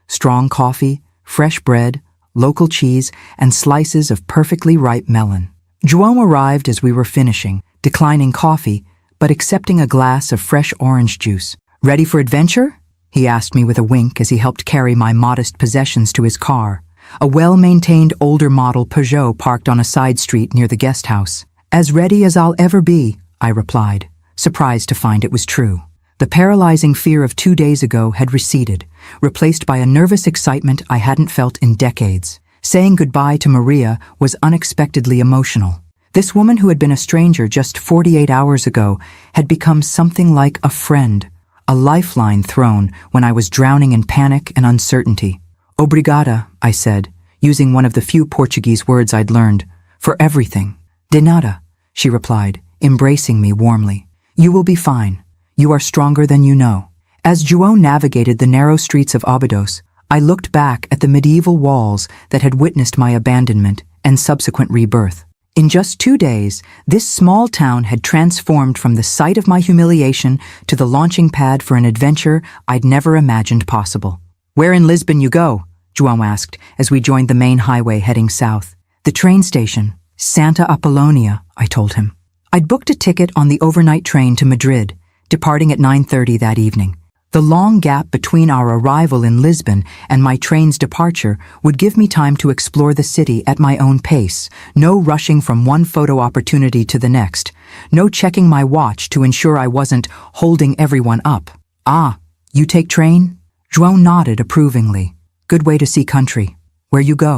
strong coffee, fresh bread, local cheese, and slices of perfectly ripe melon. João arrived as we were finishing, declining coffee, but accepting a glass of fresh orange juice. Ready for adventure? He asked me with a wink as he helped carry my modest possessions to his car, a well-maintained older model Peugeot parked on a side street near the guest house. As ready as I'll ever be, I replied, surprised to find it was true. The paralyzing fear of 2 days ago had receded, replaced by a nervous excitement I hadn't felt in decades. Saying goodbye to Maria was unexpectedly emotional. This woman who had been a stranger just 48 hours ago had become something like a friend, a lifeline thrown when I was drowning in panic and uncertainty. Obrigada, I said, using one of the few Portuguese words I'd learned, for everything. De nada, she replied, embracing me warmly. You will be fine. You are stronger than you know. As João navigated the narrow streets of Óbidos, I looked back at the medieval walls that had witnessed my abandonment and subsequent rebirth. In just 2 days, this small town had transformed from the site of my humiliation to the launching pad for an adventure I'd never imagined possible. Where in Lisbon you go? João asked as we joined the main highway heading south. The train station, Santa Apollonia, I told him. I'd booked a ticket on the overnight train to Madrid, departing at 9:30 that evening. The long gap between our arrival in Lisbon and my train's departure would give me time to explore the city at my own pace, no rushing from one photo opportunity to the next, no checking my watch to ensure I wasn't holding everyone up. Ah, you take train? João nodded approvingly. Good way to see country. Where you go?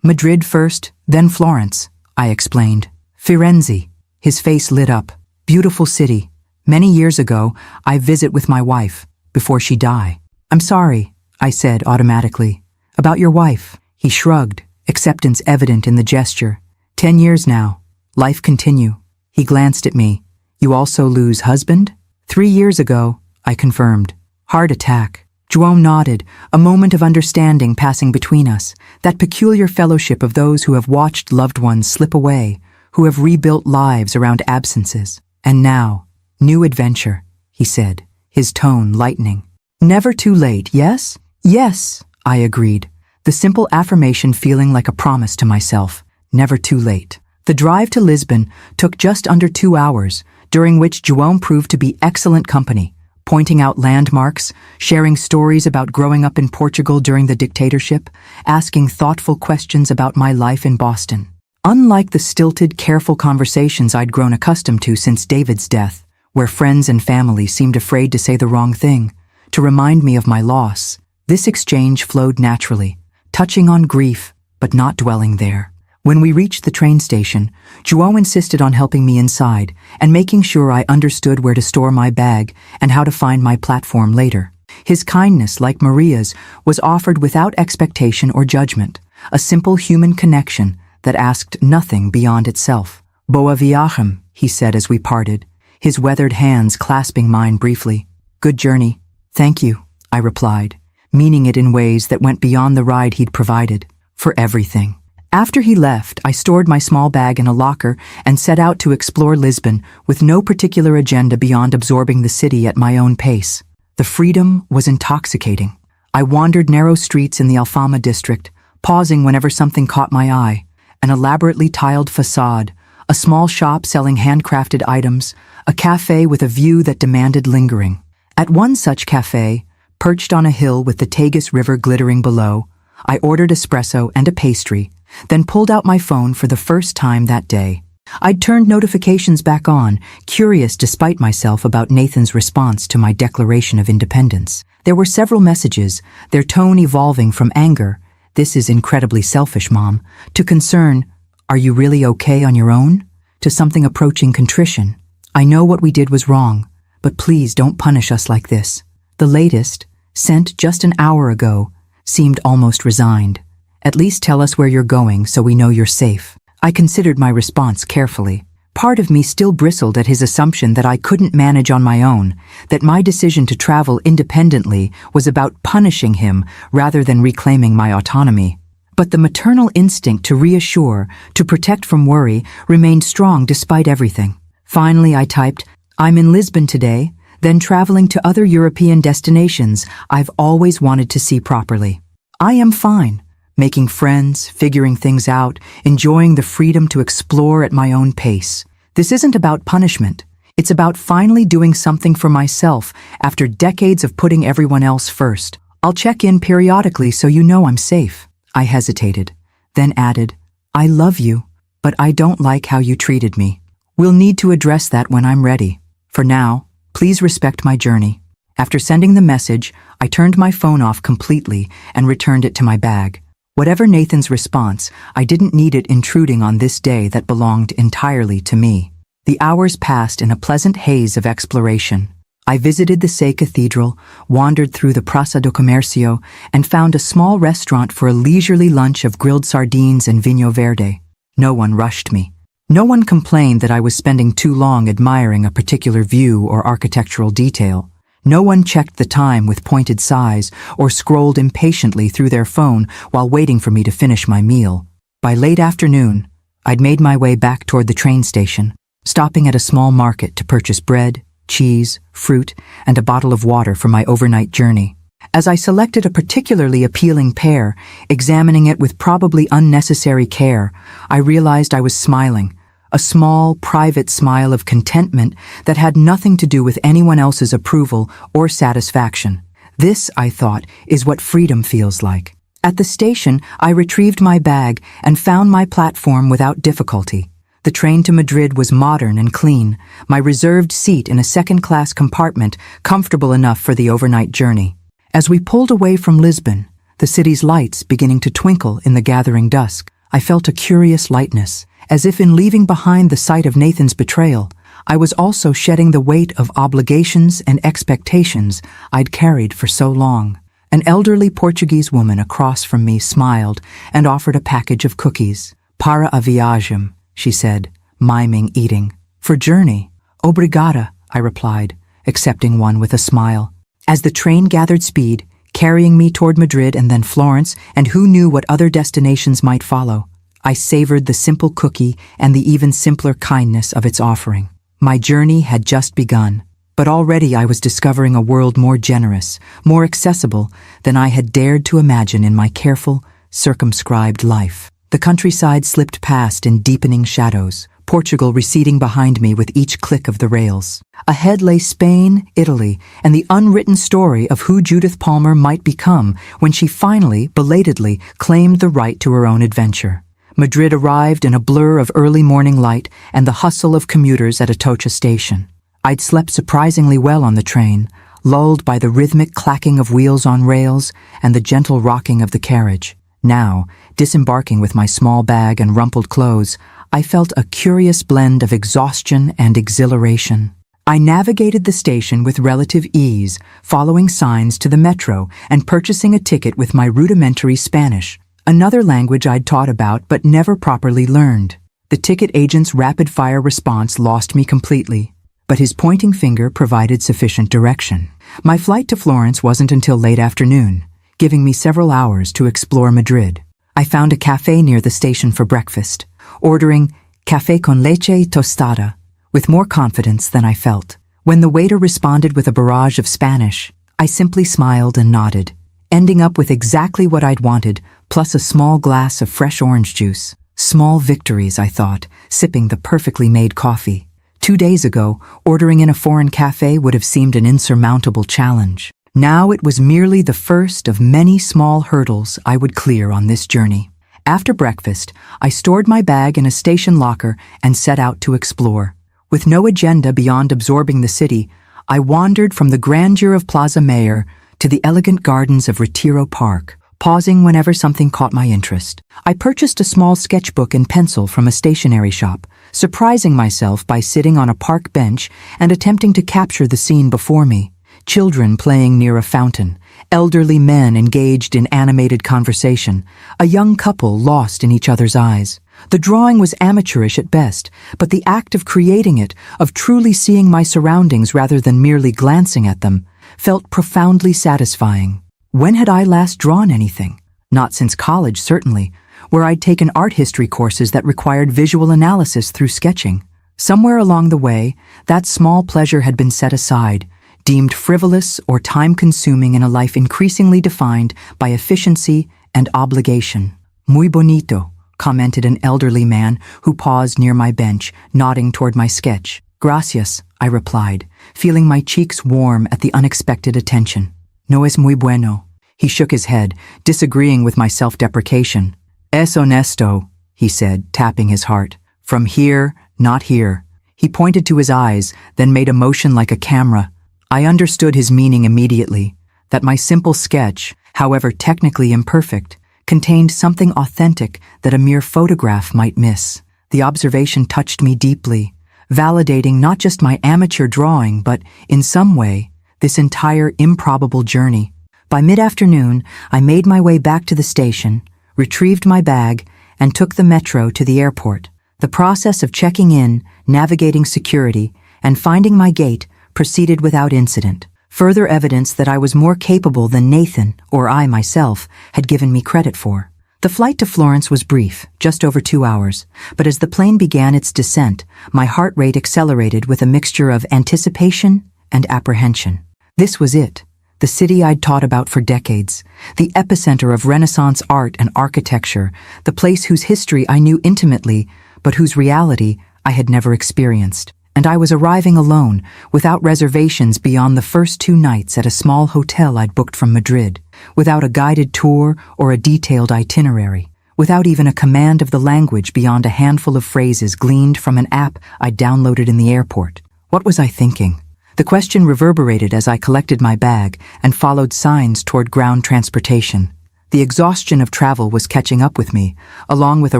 Madrid first, then Florence, I explained. Firenze. His face lit up. Beautiful city. Many years ago, I visit with my wife, before she die. I'm sorry, I said automatically. About your wife. He shrugged, acceptance evident in the gesture. 10 years now. Life continue. He glanced at me, You also lose husband? 3 years ago, I confirmed. Heart attack. João nodded, a moment of understanding passing between us, that peculiar fellowship of those who have watched loved ones slip away, who have rebuilt lives around absences. And now, new adventure, he said, his tone lightening. Never too late, yes? Yes, I agreed, the simple affirmation feeling like a promise to myself. Never too late. The drive to Lisbon took just under 2 hours, during which João proved to be excellent company, pointing out landmarks, sharing stories about growing up in Portugal during the dictatorship, asking thoughtful questions about my life in Boston. Unlike the stilted, careful conversations I'd grown accustomed to since David's death, where friends and family seemed afraid to say the wrong thing, to remind me of my loss, this exchange flowed naturally, touching on grief, but not dwelling there. When we reached the train station, João insisted on helping me inside and making sure I understood where to store my bag and how to find my platform later. His kindness, like Maria's, was offered without expectation or judgment, a simple human connection that asked nothing beyond itself. Boa viagem, he said as we parted, his weathered hands clasping mine briefly. Good journey. Thank you, I replied, meaning it in ways that went beyond the ride he'd provided, for everything. After he left, I stored my small bag in a locker and set out to explore Lisbon with no particular agenda beyond absorbing the city at my own pace. The freedom was intoxicating. I wandered narrow streets in the Alfama district, pausing whenever something caught my eye. An elaborately tiled facade, a small shop selling handcrafted items, a cafe with a view that demanded lingering. At one such cafe, perched on a hill with the Tagus River glittering below, I ordered espresso and a pastry, then pulled out my phone for the first time that day. I'd turned notifications back on, curious despite myself about Nathan's response to my declaration of independence. There were several messages, their tone evolving from anger, "This is incredibly selfish, Mom," to concern, "Are you really okay on your own?" to something approaching contrition. "I know what we did was wrong, but please don't punish us like this." The latest, sent just an hour ago, seemed almost resigned. "At least tell us where you're going so we know you're safe." I considered my response carefully. Part of me still bristled at his assumption that I couldn't manage on my own, that my decision to travel independently was about punishing him rather than reclaiming my autonomy. But the maternal instinct to reassure, to protect from worry, remained strong despite everything. Finally, I typed, "I'm in Lisbon today, then traveling to other European destinations I've always wanted to see properly. I am fine. Making friends, figuring things out, enjoying the freedom to explore at my own pace. This isn't about punishment. It's about finally doing something for myself after decades of putting everyone else first. I'll check in periodically so you know I'm safe." I hesitated, then added, "I love you, but I don't like how you treated me. We'll need to address that when I'm ready. For now, please respect my journey." After sending the message, I turned my phone off completely and returned it to my bag. Whatever Nathan's response, I didn't need it intruding on this day that belonged entirely to me. The hours passed in a pleasant haze of exploration. I visited the Sé Cathedral, wandered through the Praça do Comércio, and found a small restaurant for a leisurely lunch of grilled sardines and vinho verde. No one rushed me. No one complained that I was spending too long admiring a particular view or architectural detail. No one checked the time with pointed sighs or scrolled impatiently through their phone while waiting for me to finish my meal. By late afternoon, I'd made my way back toward the train station, stopping at a small market to purchase bread, cheese, fruit, and a bottle of water for my overnight journey. As I selected a particularly appealing pear, examining it with probably unnecessary care, I realized I was smiling. A small, private smile of contentment that had nothing to do with anyone else's approval or satisfaction. This, I thought, is what freedom feels like. At the station, I retrieved my bag and found my platform without difficulty. The train to Madrid was modern and clean, my reserved seat in a second-class compartment comfortable enough for the overnight journey. As we pulled away from Lisbon, the city's lights beginning to twinkle in the gathering dusk, I felt a curious lightness, as if in leaving behind the sight of Nathan's betrayal, I was also shedding the weight of obligations and expectations I'd carried for so long. An elderly Portuguese woman across from me smiled and offered a package of cookies. "Para a viagem," she said, miming eating. "For journey." Obrigada, I replied, accepting one with a smile. As the train gathered speed, carrying me toward Madrid and then Florence, and who knew what other destinations might follow, I savored the simple cookie and the even simpler kindness of its offering. My journey had just begun, but already I was discovering a world more generous, more accessible than I had dared to imagine in my careful, circumscribed life. The countryside slipped past in deepening shadows, Portugal receding behind me with each click of the rails. Ahead lay Spain, Italy, and the unwritten story of who Judith Palmer might become when she finally, belatedly, claimed the right to her own adventure. Madrid arrived in a blur of early morning light and the hustle of commuters at Atocha station. I'd slept surprisingly well on the train, lulled by the rhythmic clacking of wheels on rails and the gentle rocking of the carriage. Now, disembarking with my small bag and rumpled clothes, I felt a curious blend of exhaustion and exhilaration. I navigated the station with relative ease, following signs to the metro and purchasing a ticket with my rudimentary Spanish, another language I'd taught about but never properly learned. The ticket agent's rapid-fire response lost me completely, but his pointing finger provided sufficient direction. My flight to Florence wasn't until late afternoon, giving me several hours to explore Madrid. I found a cafe near the station for breakfast, ordering café con leche tostada with more confidence than I felt. When the waiter responded with a barrage of Spanish, I simply smiled and nodded, ending up with exactly what I'd wanted, plus a small glass of fresh orange juice. Small victories, I thought, sipping the perfectly made coffee. 2 days ago, ordering in a foreign cafe would have seemed an insurmountable challenge. Now it was merely the first of many small hurdles I would clear on this journey. After breakfast, I stored my bag in a station locker and set out to explore. With no agenda beyond absorbing the city, I wandered from the grandeur of Plaza Mayor to the elegant gardens of Retiro Park, pausing whenever something caught my interest. I purchased a small sketchbook and pencil from a stationery shop, surprising myself by sitting on a park bench and attempting to capture the scene before me. Children playing near a fountain, elderly men engaged in animated conversation, a young couple lost in each other's eyes. The drawing was amateurish at best, but the act of creating it, of truly seeing my surroundings rather than merely glancing at them, felt profoundly satisfying. When had I last drawn anything? Not since college, certainly, where I'd taken art history courses that required visual analysis through sketching. Somewhere along the way, that small pleasure had been set aside, deemed frivolous or time-consuming in a life increasingly defined by efficiency and obligation. Muy bonito, commented an elderly man who paused near my bench, nodding toward my sketch. Gracias, I replied, feeling my cheeks warm at the unexpected attention. No es muy bueno. He shook his head, disagreeing with my self-deprecation. Es honesto, he said, tapping his heart. From here, not here. He pointed to his eyes, then made a motion like a camera. I understood his meaning immediately, that my simple sketch, however technically imperfect, contained something authentic that a mere photograph might miss. The observation touched me deeply, validating not just my amateur drawing, but, in some way, this entire improbable journey. By mid-afternoon, I made my way back to the station, retrieved my bag, and took the metro to the airport. The process of checking in, navigating security, and finding my gate proceeded without incident, further evidence that I was more capable than Nathan, or I myself, had given me credit for. The flight to Florence was brief, just over 2 hours, but as the plane began its descent, my heart rate accelerated with a mixture of anticipation and apprehension. This was it, the city I'd taught about for decades, the epicenter of Renaissance art and architecture, the place whose history I knew intimately, but whose reality I had never experienced. And I was arriving alone, without reservations beyond the first 2 nights at a small hotel I'd booked from Madrid, without a guided tour or a detailed itinerary, without even a command of the language beyond a handful of phrases gleaned from an app I'd downloaded in the airport. What was I thinking? The question reverberated as I collected my bag and followed signs toward ground transportation. The exhaustion of travel was catching up with me, along with a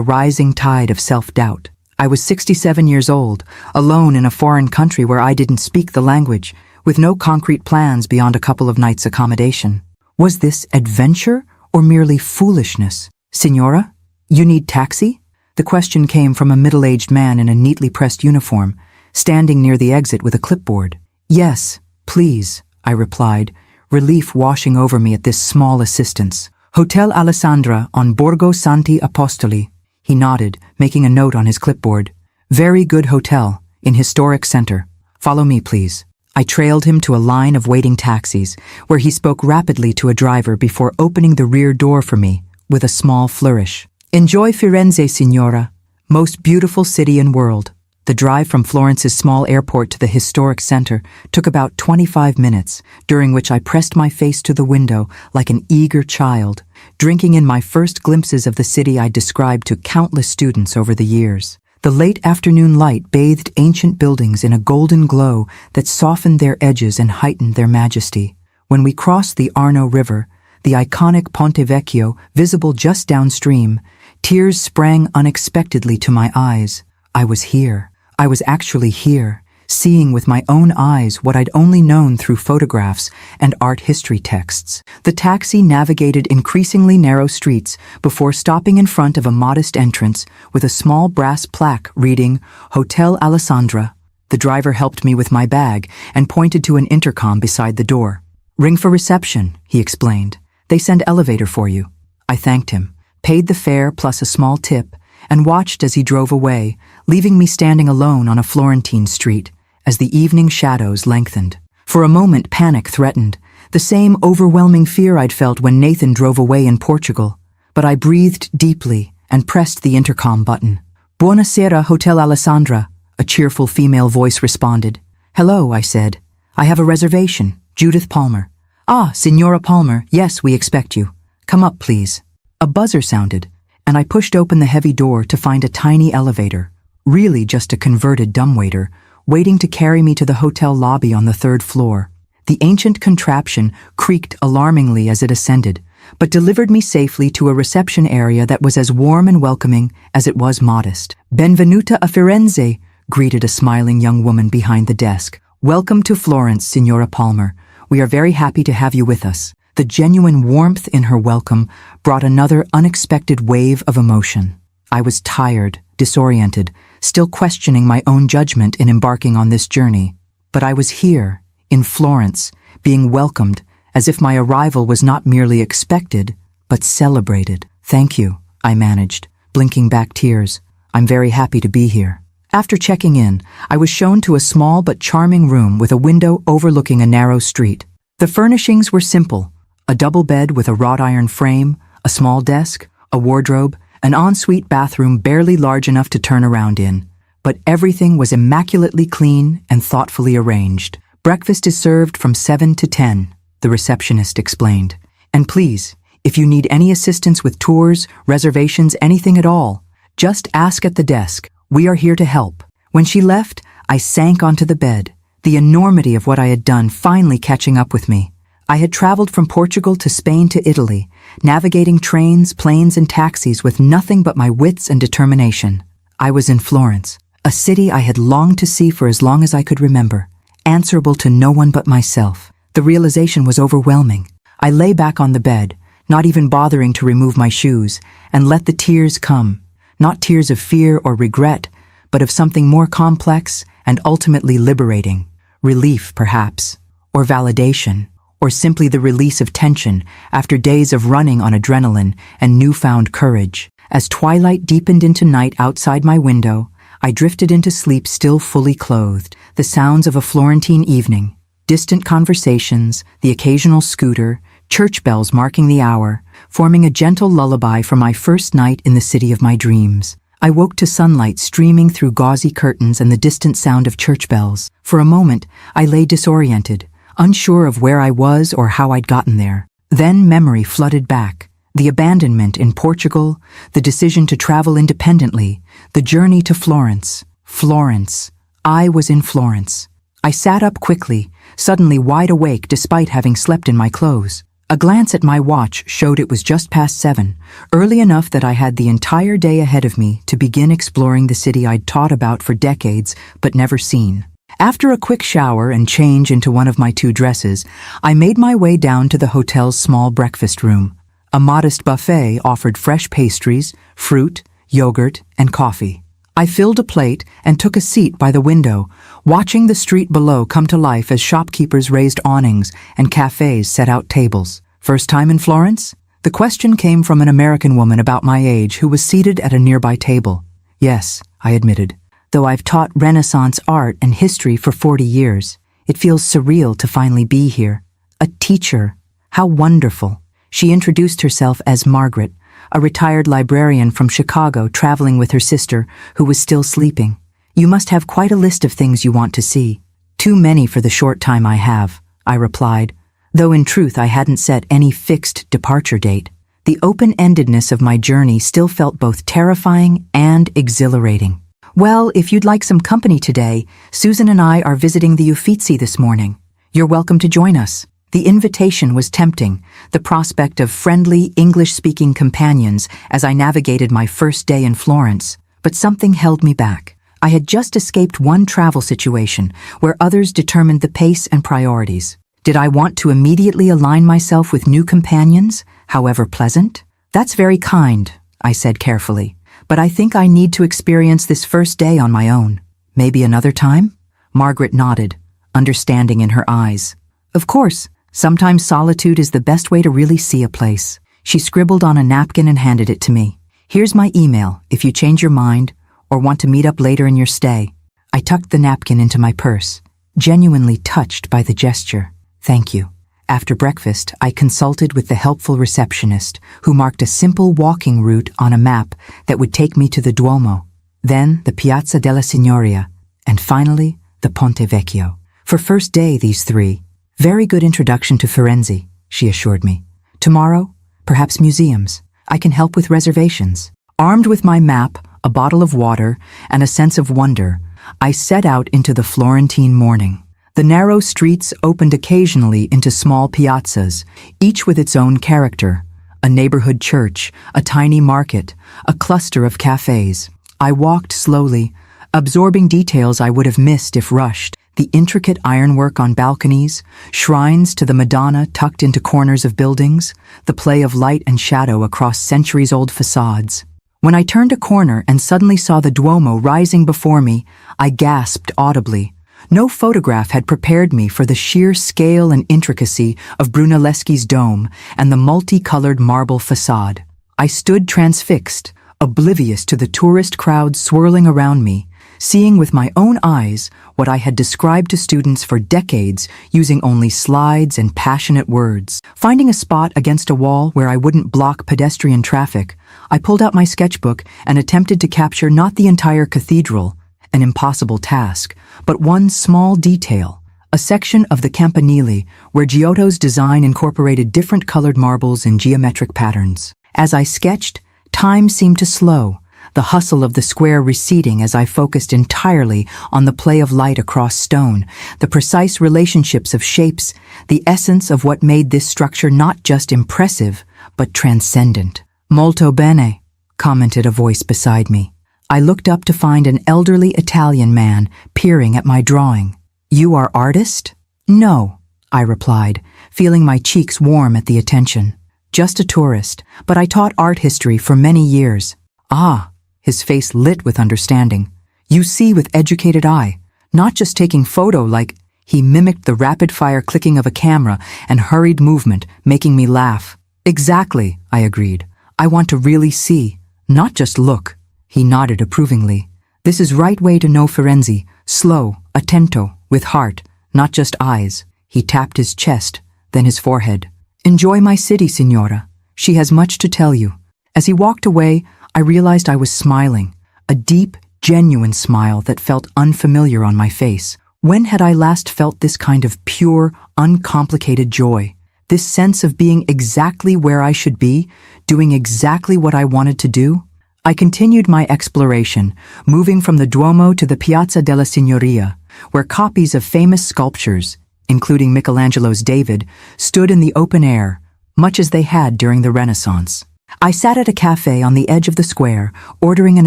rising tide of self-doubt. I was 67 years old, alone in a foreign country where I didn't speak the language, with no concrete plans beyond a couple of nights' accommodation. Was this adventure or merely foolishness? Signora, you need taxi? The question came from a middle-aged man in a neatly pressed uniform, standing near the exit with a clipboard. "Yes, please," I replied, relief washing over me at this small assistance. "Hotel Alessandra on Borgo Santi Apostoli." He nodded, making a note on his clipboard. "Very good hotel, in historic center. Follow me, please." I trailed him to a line of waiting taxis, where he spoke rapidly to a driver before opening the rear door for me, with a small flourish. "Enjoy Firenze, signora. Most beautiful city in world." The drive from Florence's small airport to the historic center took about 25 minutes, during which I pressed my face to the window like an eager child, drinking in my first glimpses of the city I described to countless students over the years. The late afternoon light bathed ancient buildings in a golden glow that softened their edges and heightened their majesty. When we crossed the Arno River, the iconic Ponte Vecchio visible just downstream, tears sprang unexpectedly to my eyes. I was here. I was actually here, seeing with my own eyes what I'd only known through photographs and art history texts. The taxi navigated increasingly narrow streets before stopping in front of a modest entrance with a small brass plaque reading Hotel Alessandra. The driver helped me with my bag and pointed to an intercom beside the door. "Ring for reception," he explained. "They send elevator for you." I thanked him, paid the fare plus a small tip, and watched as he drove away, leaving me standing alone on a Florentine street as the evening shadows lengthened. For a moment, panic threatened, the same overwhelming fear I'd felt when Nathan drove away in Portugal. But I breathed deeply and pressed the intercom button. "Buonasera, Hotel Alessandra," a cheerful female voice responded. "Hello," I said. "I have a reservation, Judith Palmer." "Ah, Signora Palmer, yes, we expect you. Come up, please." A buzzer sounded, and I pushed open the heavy door to find a tiny elevator, really just a converted dumbwaiter, waiting to carry me to the hotel lobby on the 3rd floor. The ancient contraption creaked alarmingly as it ascended, but delivered me safely to a reception area that was as warm and welcoming as it was modest. "Benvenuta a Firenze," greeted a smiling young woman behind the desk. "Welcome to Florence, Signora Palmer. We are very happy to have you with us." The genuine warmth in her welcome brought another unexpected wave of emotion. I was tired, disoriented, still questioning my own judgment in embarking on this journey. But I was here, in Florence, being welcomed as if my arrival was not merely expected, but celebrated. "Thank you," I managed, blinking back tears. "I'm very happy to be here." After checking in, I was shown to a small but charming room with a window overlooking a narrow street. The furnishings were simple: a double bed with a wrought iron frame, a small desk, a wardrobe, an ensuite bathroom barely large enough to turn around in. But everything was immaculately clean and thoughtfully arranged. "Breakfast is served from 7 to 10, the receptionist explained. "And please, if you need any assistance with tours, reservations, anything at all, just ask at the desk. We are here to help." When she left, I sank onto the bed, the enormity of what I had done finally catching up with me. I had traveled from Portugal to Spain to Italy, navigating trains, planes, and taxis with nothing but my wits and determination. I was in Florence, a city I had longed to see for as long as I could remember, answerable to no one but myself. The realization was overwhelming. I lay back on the bed, not even bothering to remove my shoes, and let the tears come. Not tears of fear or regret, but of something more complex and ultimately liberating. Relief, perhaps, or validation, or simply the release of tension after days of running on adrenaline and newfound courage. As twilight deepened into night outside my window, I drifted into sleep still fully clothed. The sounds of a Florentine evening, distant conversations, the occasional scooter, church bells marking the hour, forming a gentle lullaby for my first night in the city of my dreams. I woke to sunlight streaming through gauzy curtains and the distant sound of church bells. For a moment, I lay disoriented, unsure of where I was or how I'd gotten there. Then memory flooded back. The abandonment in Portugal, the decision to travel independently, the journey to Florence. Florence. I was in Florence. I sat up quickly, suddenly wide awake despite having slept in my clothes. A glance at my watch showed it was just past 7, early enough that I had the entire day ahead of me to begin exploring the city I'd taught about for decades but never seen. After a quick shower and change into one of my 2 dresses, I made my way down to the hotel's small breakfast room. A modest buffet offered fresh pastries, fruit, yogurt, and coffee. I filled a plate and took a seat by the window, watching the street below come to life as shopkeepers raised awnings and cafes set out tables. First time in Florence? The question came from an American woman about my age who was seated at a nearby table. Yes, I admitted. Though I've taught Renaissance art and history for 40 years, it feels surreal to finally be here. A teacher. How wonderful. She introduced herself as Margaret, a retired librarian from Chicago traveling with her sister, who was still sleeping. You must have quite a list of things you want to see. Too many for the short time I have, I replied, though in truth I hadn't set any fixed departure date. The open-endedness of my journey still felt both terrifying and exhilarating. Well, if you'd like some company today, Susan and I are visiting the Uffizi this morning. You're welcome to join us. The invitation was tempting, the prospect of friendly, English-speaking companions as I navigated my first day in Florence, but something held me back. I had just escaped one travel situation where others determined the pace and priorities. Did I want to immediately align myself with new companions, however pleasant? That's very kind, I said carefully, but I think I need to experience this first day on my own. Maybe another time? Margaret nodded, understanding in her eyes. Of course. Sometimes solitude is the best way to really see a place. She scribbled on a napkin and handed it to me. Here's my email if you change your mind or want to meet up later in your stay. I tucked the napkin into my purse, genuinely touched by the gesture. Thank you. After breakfast, I consulted with the helpful receptionist, who marked a simple walking route on a map that would take me to the Duomo, then the Piazza della Signoria, and finally the Ponte Vecchio. For first day, these three. Very good introduction to Firenze, she assured me. Tomorrow, perhaps museums. I can help with reservations. Armed with my map, a bottle of water, and a sense of wonder, I set out into the Florentine morning. The narrow streets opened occasionally into small piazzas, each with its own character. A neighborhood church, a tiny market, a cluster of cafes. I walked slowly, absorbing details I would have missed if rushed. The intricate ironwork on balconies, shrines to the Madonna tucked into corners of buildings, the play of light and shadow across centuries-old facades. When I turned a corner and suddenly saw the Duomo rising before me, I gasped audibly. No photograph had prepared me for the sheer scale and intricacy of Brunelleschi's dome and the multicolored marble facade. I stood transfixed, oblivious to the tourist crowd swirling around me, seeing with my own eyes what I had described to students for decades using only slides and passionate words. Finding a spot against a wall where I wouldn't block pedestrian traffic, I pulled out my sketchbook and attempted to capture not the entire cathedral, an impossible task, but one small detail, a section of the Campanile where Giotto's design incorporated different colored marbles in geometric patterns. As I sketched, time seemed to slow, the hustle of the square receding as I focused entirely on the play of light across stone, the precise relationships of shapes, the essence of what made this structure not just impressive, but transcendent. Molto bene, commented a voice beside me. I looked up to find an elderly Italian man peering at my drawing. You are artist? No, I replied, feeling my cheeks warm at the attention. Just a tourist, but I taught art history for many years. Ah, his face lit with understanding. You see with educated eye, not just taking photo like. He mimicked the rapid-fire clicking of a camera and hurried movement, making me laugh. Exactly, I agreed. I want to really see, not just look. He nodded approvingly. This is right way to know Firenze, slow, attento, with heart, not just eyes. He tapped his chest, then his forehead. Enjoy my city, signora. She has much to tell you. As he walked away, I realized I was smiling, a deep, genuine smile that felt unfamiliar on my face. When had I last felt this kind of pure, uncomplicated joy? This sense of being exactly where I should be, doing exactly what I wanted to do? I continued my exploration, moving from the Duomo to the Piazza della Signoria, where copies of famous sculptures, including Michelangelo's David, stood in the open air, much as they had during the Renaissance. I sat at a cafe on the edge of the square, ordering an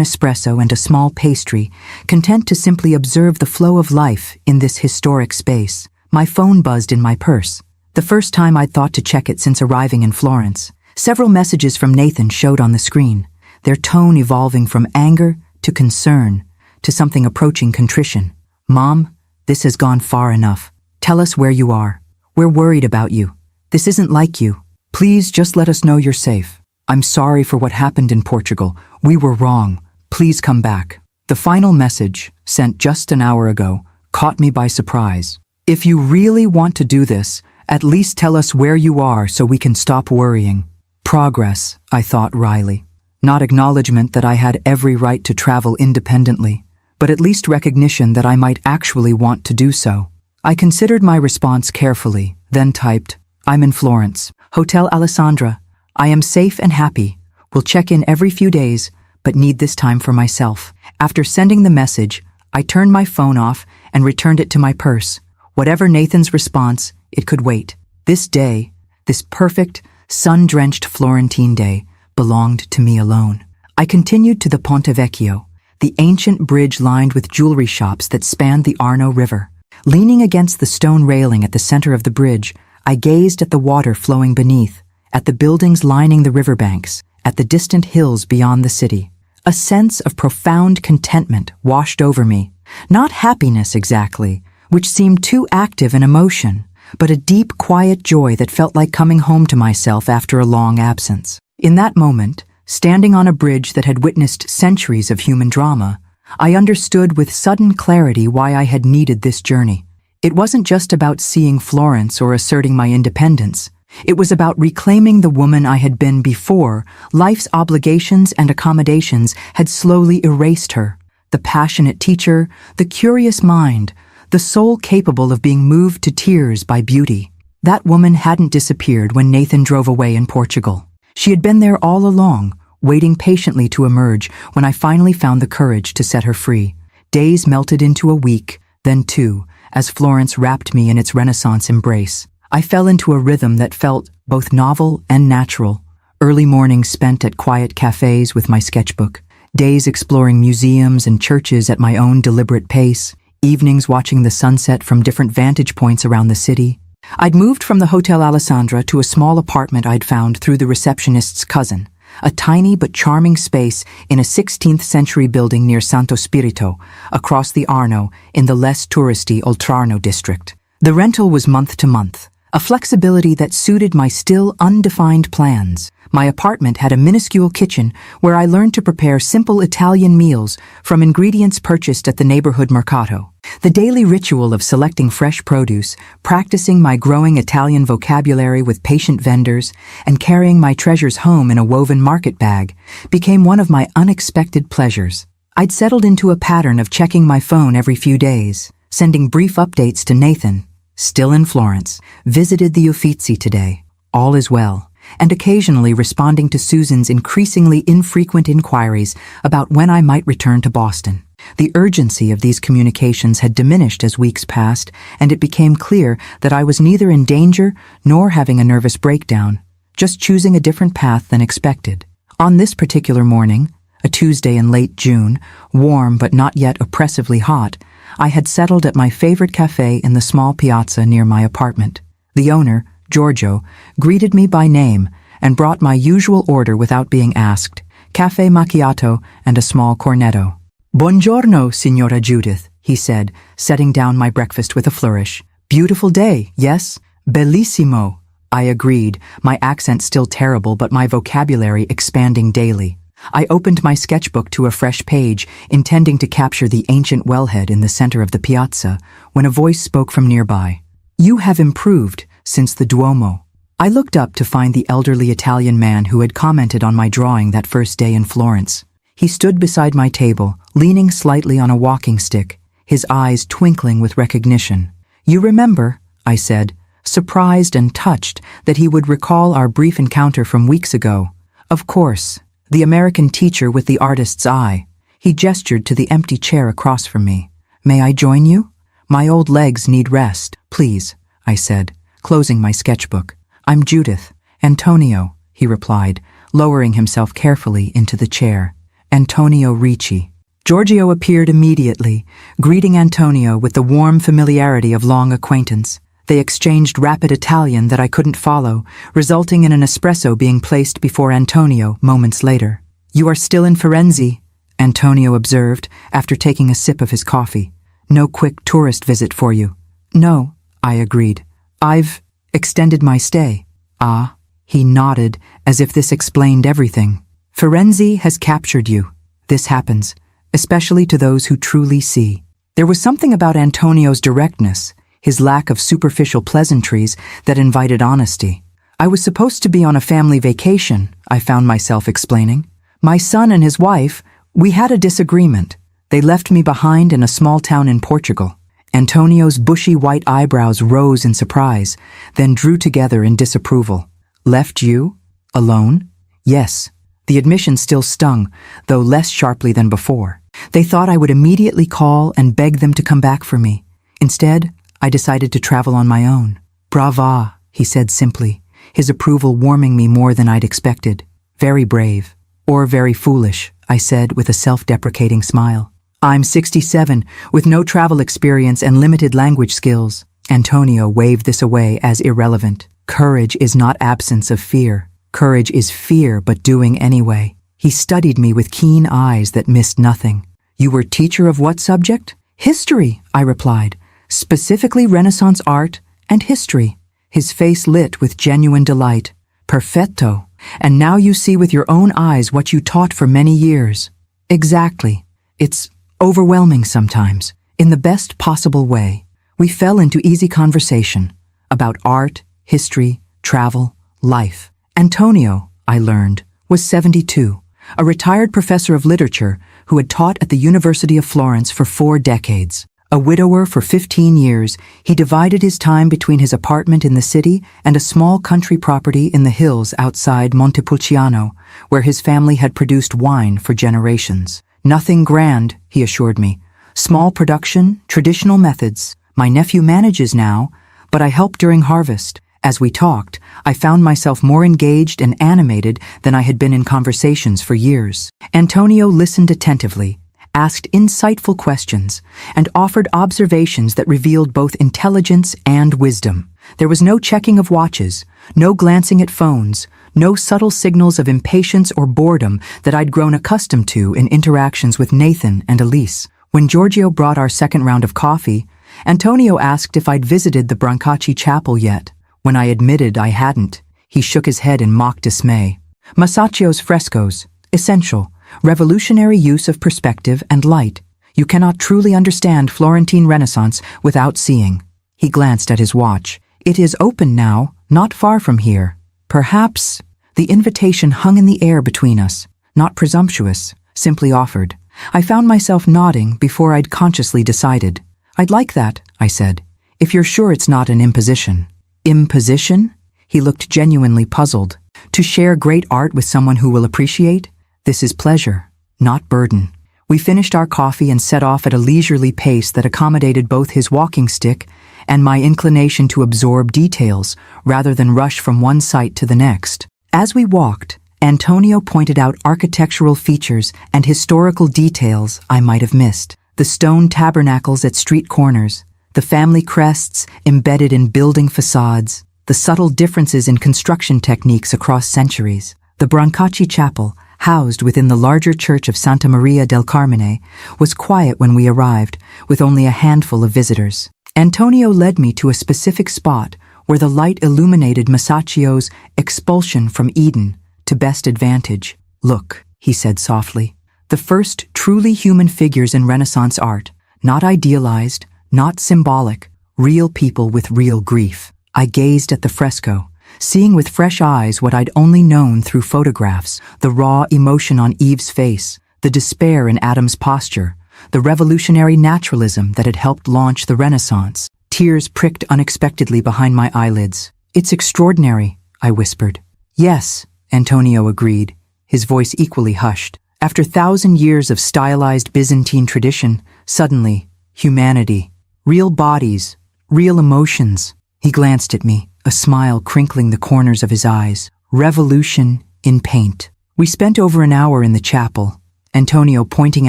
espresso and a small pastry, content to simply observe the flow of life in this historic space. My phone buzzed in my purse, the first time I'd thought to check it since arriving in Florence. Several messages from Nathan showed on the screen, their tone evolving from anger to concern, to something approaching contrition. "Mom, this has gone far enough. Tell us where you are. We're worried about you. This isn't like you. Please just let us know you're safe. I'm sorry for what happened in Portugal. We were wrong. Please come back." The final message, sent just an hour ago, caught me by surprise. "If you really want to do this, at least tell us where you are so we can stop worrying." Progress, I thought wryly. Not acknowledgement that I had every right to travel independently, but at least recognition that I might actually want to do so. I considered my response carefully, then typed, "I'm in Florence, Hotel Alessandra. I am safe and happy. Will check in every few days, but need this time for myself." After sending the message, I turned my phone off and returned it to my purse. Whatever Nathan's response, it could wait. This day, this perfect, sun-drenched Florentine day, belonged to me alone. I continued to the Ponte Vecchio, the ancient bridge lined with jewelry shops that spanned the Arno River. Leaning against the stone railing at the center of the bridge, I gazed at the water flowing beneath, at the buildings lining the riverbanks, at the distant hills beyond the city. A sense of profound contentment washed over me. Not happiness exactly, which seemed too active an emotion, but a deep, quiet joy that felt like coming home to myself after a long absence. In that moment, standing on a bridge that had witnessed centuries of human drama, I understood with sudden clarity why I had needed this journey. It wasn't just about seeing Florence or asserting my independence. It was about reclaiming the woman I had been before. Life's obligations and accommodations had slowly erased her. The passionate teacher, the curious mind, the soul capable of being moved to tears by beauty. That woman hadn't disappeared when Nathan drove away in Portugal. She had been there all along, waiting patiently to emerge when I finally found the courage to set her free. Days melted into a week, then two, as Florence wrapped me in its Renaissance embrace. I fell into a rhythm that felt both novel and natural. Early mornings spent at quiet cafes with my sketchbook, days exploring museums and churches at my own deliberate pace, evenings watching the sunset from different vantage points around the city. I'd moved from the Hotel Alessandra to a small apartment I'd found through the receptionist's cousin, a tiny but charming space in a 16th century building near Santo Spirito, across the Arno in the less touristy Oltrarno district. The rental was month to month, a flexibility that suited my still undefined plans. My apartment had a minuscule kitchen where I learned to prepare simple Italian meals from ingredients purchased at the neighborhood mercato. The daily ritual of selecting fresh produce, practicing my growing Italian vocabulary with patient vendors, and carrying my treasures home in a woven market bag became one of my unexpected pleasures. I'd settled into a pattern of checking my phone every few days, sending brief updates to Nathan, still in Florence, visited the Uffizi today, all is well, and occasionally responding to Susan's increasingly infrequent inquiries about when I might return to Boston. The urgency of these communications had diminished as weeks passed, and it became clear that I was neither in danger nor having a nervous breakdown, just choosing a different path than expected. On this particular morning, a Tuesday in late June, warm but not yet oppressively hot, I had settled at my favorite cafe in the small piazza near my apartment. The owner, Giorgio, greeted me by name and brought my usual order without being asked, caffè macchiato and a small cornetto. "Buongiorno, Signora Judith," he said, setting down my breakfast with a flourish. "Beautiful day, yes? Bellissimo," I agreed, my accent still terrible but my vocabulary expanding daily. I opened my sketchbook to a fresh page, intending to capture the ancient wellhead in the center of the piazza, when a voice spoke from nearby. "You have improved since the Duomo." I looked up to find the elderly Italian man who had commented on my drawing that first day in Florence. He stood beside my table, leaning slightly on a walking stick, his eyes twinkling with recognition. "You remember," I said, surprised and touched that he would recall our brief encounter from weeks ago. "Of course, the American teacher with the artist's eye." He gestured to the empty chair across from me. "May I join you? My old legs need rest, please," I said, closing my sketchbook. "I'm Judith. Antonio," he replied, lowering himself carefully into the chair. "Antonio Ricci." Giorgio appeared immediately, greeting Antonio with the warm familiarity of long acquaintance. They exchanged rapid Italian that I couldn't follow, resulting in an espresso being placed before Antonio moments later. "You are still in Firenze?" Antonio observed, after taking a sip of his coffee. No quick tourist visit for you. No, I agreed. I've extended my stay. Ah, he nodded, as if this explained everything. Firenze has captured you. This happens, especially to those who truly see. There was something about Antonio's directness, his lack of superficial pleasantries, that invited honesty. I was supposed to be on a family vacation, I found myself explaining. My son and his wife, we had a disagreement. They left me behind in a small town in Portugal. Antonio's bushy white eyebrows rose in surprise, then drew together in disapproval. Left you? Alone? Yes. The admission still stung, though less sharply than before. They thought I would immediately call and beg them to come back for me. Instead, I decided to travel on my own. Brava, he said simply, his approval warming me more than I'd expected. Very brave. Or very foolish, I said with a self-deprecating smile. I'm 67, with no travel experience and limited language skills. Antonio waved this away as irrelevant. Courage is not absence of fear. Courage is fear but doing anyway. He studied me with keen eyes that missed nothing. You were teacher of what subject? History, I replied. Specifically Renaissance art and history. His face lit with genuine delight. Perfetto. And now you see with your own eyes what you taught for many years. Exactly. It's overwhelming sometimes, in the best possible way. We fell into easy conversation about art, history, travel, life. Antonio, I learned, was 72, a retired professor of literature who had taught at the University of Florence for 4 decades. A widower for 15 years, he divided his time between his apartment in the city and a small country property in the hills outside Montepulciano, where his family had produced wine for generations. Nothing grand, he assured me. Small production, traditional methods. My nephew manages now, but I help during harvest. As we talked, I found myself more engaged and animated than I had been in conversations for years. Antonio listened attentively, asked insightful questions, and offered observations that revealed both intelligence and wisdom. There was no checking of watches, no glancing at phones, no subtle signals of impatience or boredom that I'd grown accustomed to in interactions with Nathan and Elise. When Giorgio brought our second round of coffee, Antonio asked if I'd visited the Brancacci chapel yet. When I admitted I hadn't, he shook his head in mock dismay. Masaccio's frescoes, essential, revolutionary use of perspective and light. You cannot truly understand Florentine Renaissance without seeing. He glanced at his watch. It is open now, not far from here. Perhaps. The invitation hung in the air between us, not presumptuous, simply offered. I found myself nodding before I'd consciously decided. I'd like that, I said, if you're sure it's not an imposition. Imposition? He looked genuinely puzzled. To share great art with someone who will appreciate? This is pleasure, not burden. We finished our coffee and set off at a leisurely pace that accommodated both his walking stick and my inclination to absorb details rather than rush from one site to the next. As we walked, Antonio pointed out architectural features and historical details I might have missed. The stone tabernacles at street corners, the family crests embedded in building facades, the subtle differences in construction techniques across centuries. The Brancacci chapel, housed within the larger church of Santa Maria del Carmine, was quiet when we arrived, with only a handful of visitors. Antonio led me to a specific spot where the light illuminated Masaccio's Expulsion from Eden to best advantage. Look, he said softly, the first truly human figures in Renaissance art, not idealized, not symbolic, real people with real grief. I gazed at the fresco, seeing with fresh eyes what I'd only known through photographs, the raw emotion on Eve's face, the despair in Adam's posture, the revolutionary naturalism that had helped launch the Renaissance. Tears pricked unexpectedly behind my eyelids. It's extraordinary, I whispered. Yes, Antonio agreed, his voice equally hushed. After 1,000 years of stylized Byzantine tradition, suddenly, humanity, real bodies, real emotions. He glanced at me, a smile crinkling the corners of his eyes. Revolution in paint. We spent over an hour in the chapel, Antonio pointing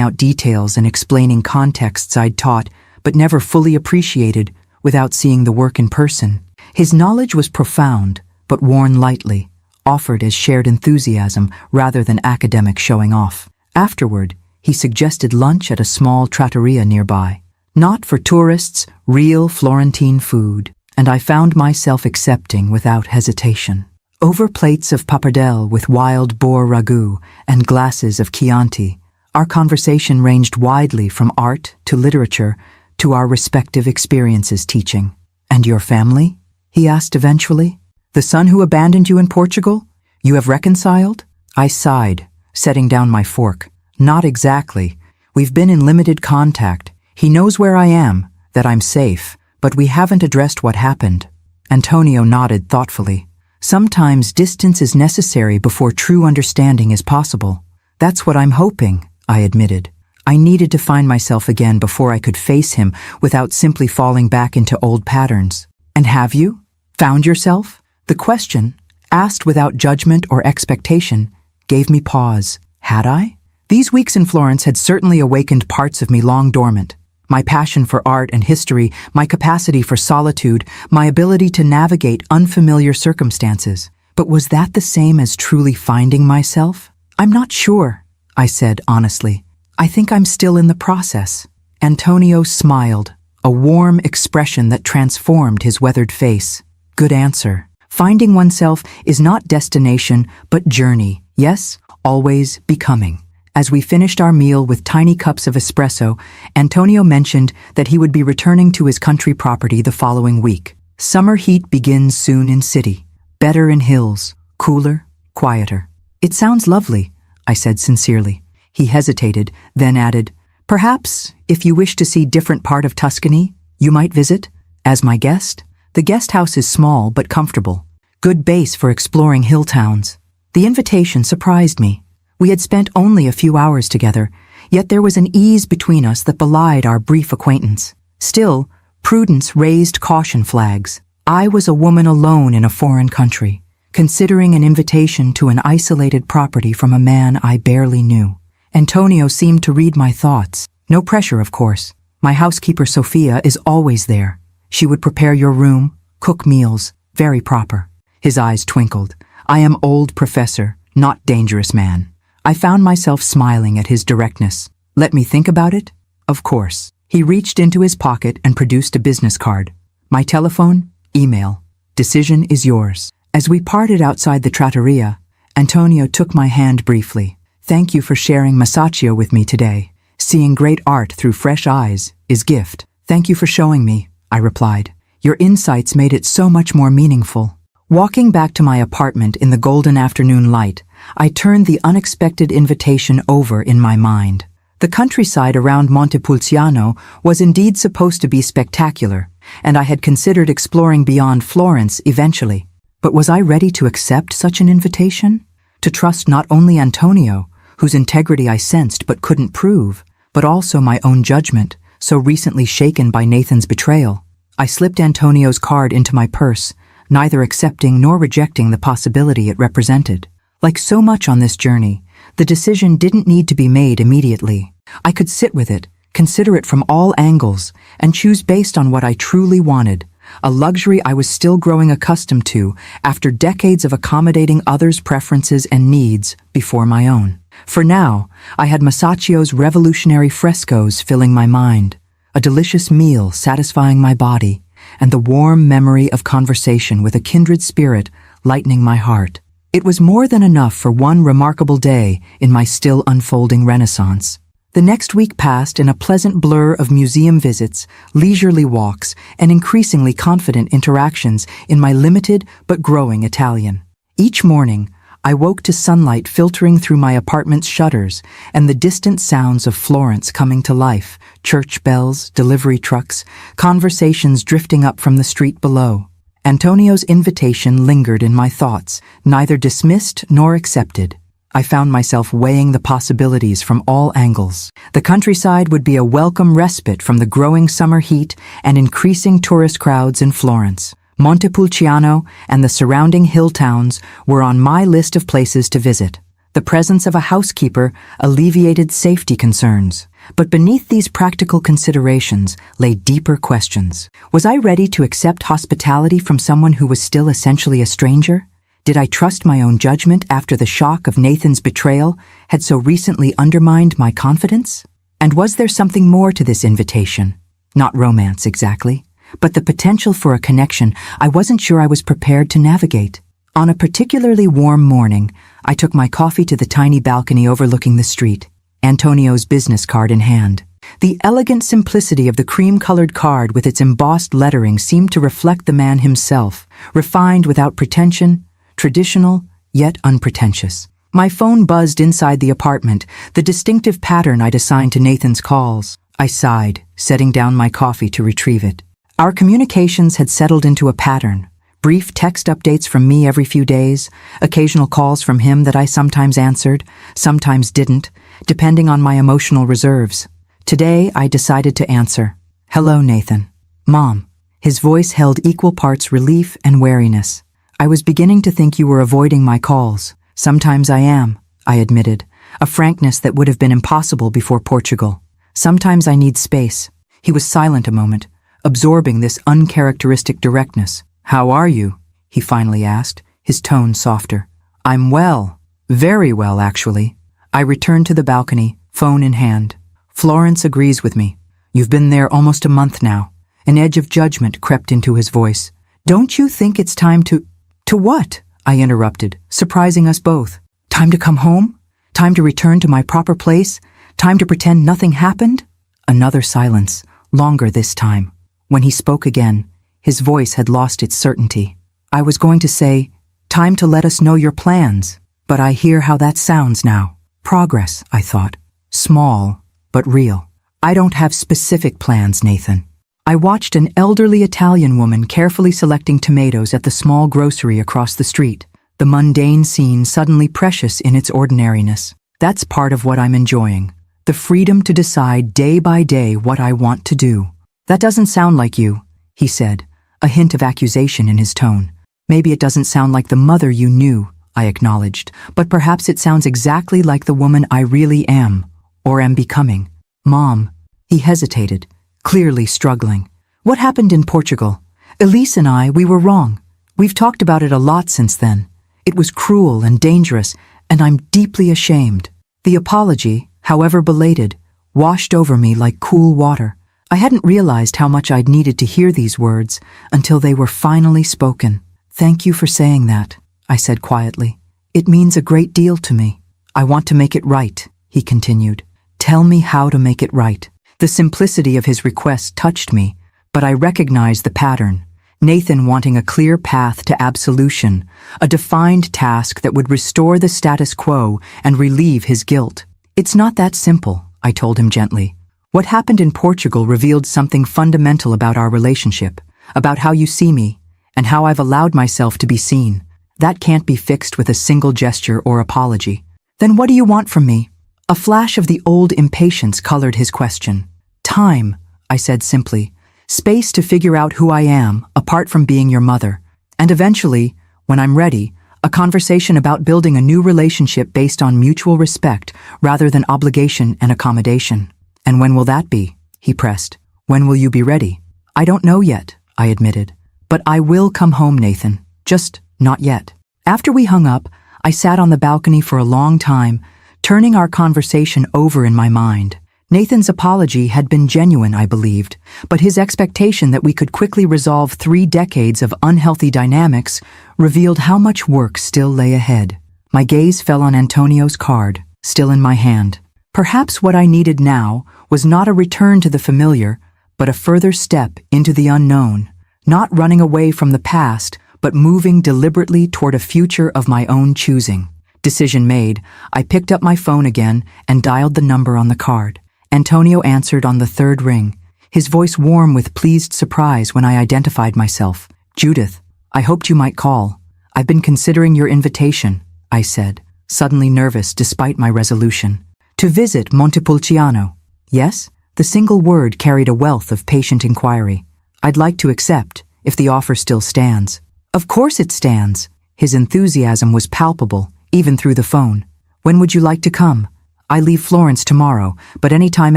out details and explaining contexts I'd taught but never fully appreciated without seeing the work in person. His knowledge was profound, but worn lightly, offered as shared enthusiasm rather than academic showing off. Afterward, He suggested lunch at a small trattoria nearby. Not for tourists, real Florentine food, and I found myself accepting without hesitation. Over plates of pappardelle with wild boar ragout and glasses of Chianti, our conversation ranged widely from art to literature to our respective experiences teaching. "And your family?" he asked eventually. "The son who abandoned you in Portugal? You have reconciled?" I sighed, setting down my fork. "Not exactly. We've been in limited contact. He knows where I am, that I'm safe, but we haven't addressed what happened." Antonio nodded thoughtfully. "Sometimes distance is necessary before true understanding is possible." "That's what I'm hoping," I admitted. I needed to find myself again before I could face him without simply falling back into old patterns. "And have you? Found yourself?" The question, asked without judgment or expectation, gave me pause. Had I? These weeks in Florence had certainly awakened parts of me long dormant. My passion for art and history, my capacity for solitude, my ability to navigate unfamiliar circumstances. But was that the same as truly finding myself? "I'm not sure," I said honestly. "I think I'm still in the process." Antonio smiled, a warm expression that transformed his weathered face. "Good answer. Finding oneself is not destination, but journey. Yes, always becoming." As we finished our meal with tiny cups of espresso, Antonio mentioned that he would be returning to his country property the following week. Summer heat begins soon in city. Better in hills. Cooler, quieter. "It sounds lovely," I said sincerely. He hesitated, then added, "Perhaps, if you wish to see different part of Tuscany, you might visit, as my guest. The guest house is small but comfortable. Good base for exploring hill towns." The invitation surprised me. We had spent only a few hours together, yet there was an ease between us that belied our brief acquaintance. Still, prudence raised caution flags. I was a woman alone in a foreign country, considering an invitation to an isolated property from a man I barely knew. Antonio seemed to read my thoughts. "No pressure, of course. My housekeeper Sophia is always there. She would prepare your room, cook meals, very proper." His eyes twinkled. "I am old professor, not dangerous man." I found myself smiling at his directness. "Let me think about it?" "Of course." He reached into his pocket and produced a business card. "My telephone, email. Decision is yours." As we parted outside the trattoria, Antonio took my hand briefly. "Thank you for sharing Masaccio with me today. Seeing great art through fresh eyes is gift." "Thank you for showing me," I replied. "Your insights made it so much more meaningful." Walking back to my apartment in the golden afternoon light, I turned the unexpected invitation over in my mind. The countryside around Montepulciano was indeed supposed to be spectacular, and I had considered exploring beyond Florence eventually. But was I ready to accept such an invitation? To trust not only Antonio, whose integrity I sensed but couldn't prove, but also my own judgment, so recently shaken by Nathan's betrayal? I slipped Antonio's card into my purse, neither accepting nor rejecting the possibility it represented. Like so much on this journey, the decision didn't need to be made immediately. I could sit with it, consider it from all angles, and choose based on what I truly wanted, a luxury I was still growing accustomed to after decades of accommodating others' preferences and needs before my own. For now, I had Masaccio's revolutionary frescoes filling my mind, a delicious meal satisfying my body, and the warm memory of conversation with a kindred spirit lightening my heart. It was more than enough for one remarkable day in my still unfolding renaissance. The next week passed in a pleasant blur of museum visits, leisurely walks, and increasingly confident interactions in my limited but growing Italian. Each morning, I woke to sunlight filtering through my apartment's shutters and the distant sounds of Florence coming to life, church bells, delivery trucks, conversations drifting up from the street below. Antonio's invitation lingered in my thoughts, neither dismissed nor accepted. I found myself weighing the possibilities from all angles. The countryside would be a welcome respite from the growing summer heat and increasing tourist crowds in Florence. Montepulciano and the surrounding hill towns were on my list of places to visit. The presence of a housekeeper alleviated safety concerns. But beneath these practical considerations lay deeper questions. Was I ready to accept hospitality from someone who was still essentially a stranger? Did I trust my own judgment after the shock of Nathan's betrayal had so recently undermined my confidence? And was there something more to this invitation? Not romance exactly, but the potential for a connection I wasn't sure I was prepared to navigate. On a particularly warm morning, I took my coffee to the tiny balcony overlooking the street, Antonio's business card in hand. The elegant simplicity of the cream-colored card with its embossed lettering seemed to reflect the man himself, refined without pretension, traditional, yet unpretentious. My phone buzzed inside the apartment, the distinctive pattern I'd assigned to Nathan's calls. I sighed, setting down my coffee to retrieve it. Our communications had settled into a pattern. Brief text updates from me every few days, occasional calls from him that I sometimes answered, sometimes didn't, depending on my emotional reserves. Today, I decided to answer. "Hello, Nathan." "Mom." His voice held equal parts relief and wariness. "I was beginning to think you were avoiding my calls." "Sometimes I am," I admitted, a frankness that would have been impossible before Portugal. "Sometimes I need space." He was silent a moment, absorbing this uncharacteristic directness. "How are you?" he finally asked, his tone softer. "I'm well. Very well, actually." I returned to the balcony, phone in hand. "Florence agrees with me. You've been there almost a month now." An edge of judgment crept into his voice. "Don't you think it's time to—" "To what?" I interrupted, surprising us both. "Time to come home? Time to return to my proper place? Time to pretend nothing happened?" Another silence, longer this time. When he spoke again, his voice had lost its certainty. I was going to say, "Time to let us know your plans," but I hear how that sounds now. Progress, I thought. Small, but real. "I don't have specific plans, Nathan." I watched an elderly Italian woman carefully selecting tomatoes at the small grocery across the street, the mundane scene suddenly precious in its ordinariness. That's part of what I'm enjoying, the freedom to decide day by day what I want to do. "That doesn't sound like you," he said, a hint of accusation in his tone. "Maybe it doesn't sound like the mother you knew," I acknowledged, "but perhaps it sounds exactly like the woman I really am, or am becoming." "Mom," he hesitated, clearly struggling. "What happened in Portugal? Elise and I, we were wrong. We've talked about it a lot since then. It was cruel and dangerous, and I'm deeply ashamed." The apology, however belated, washed over me like cool water. I hadn't realized how much I'd needed to hear these words until they were finally spoken. "Thank you for saying that," I said quietly. "It means a great deal to me." "I want to make it right," he continued. "Tell me how to make it right." The simplicity of his request touched me, but I recognized the pattern. Nathan wanting a clear path to absolution, a defined task that would restore the status quo and relieve his guilt. "It's not that simple," I told him gently. "What happened in Portugal revealed something fundamental about our relationship, about how you see me, and how I've allowed myself to be seen. That can't be fixed with a single gesture or apology." "Then what do you want from me?" A flash of the old impatience colored his question. "Time," I said simply. "Space to figure out who I am, apart from being your mother. And eventually, when I'm ready, a conversation about building a new relationship based on mutual respect rather than obligation and accommodation." "And when will that be?" he pressed. "When will you be ready?" "I don't know yet," I admitted. "But I will come home, Nathan. Just not yet." After we hung up, I sat on the balcony for a long time, turning our conversation over in my mind. Nathan's apology had been genuine, I believed, but his expectation that we could quickly resolve 3 decades of unhealthy dynamics revealed how much work still lay ahead. My gaze fell on Antonio's card, still in my hand. Perhaps what I needed now was not a return to the familiar, but a further step into the unknown, not running away from the past, but moving deliberately toward a future of my own choosing. Decision made, I picked up my phone again and dialed the number on the card. Antonio answered on the 3rd ring, his voice warm with pleased surprise when I identified myself. "Judith, I hoped you might call. I've been considering your invitation," I said, suddenly nervous despite my resolution. "To visit Montepulciano." "Yes?" The single word carried a wealth of patient inquiry. "I'd like to accept, if the offer still stands." "Of course it stands." His enthusiasm was palpable, even through the phone. "When would you like to come?" "I leave Florence tomorrow, but any time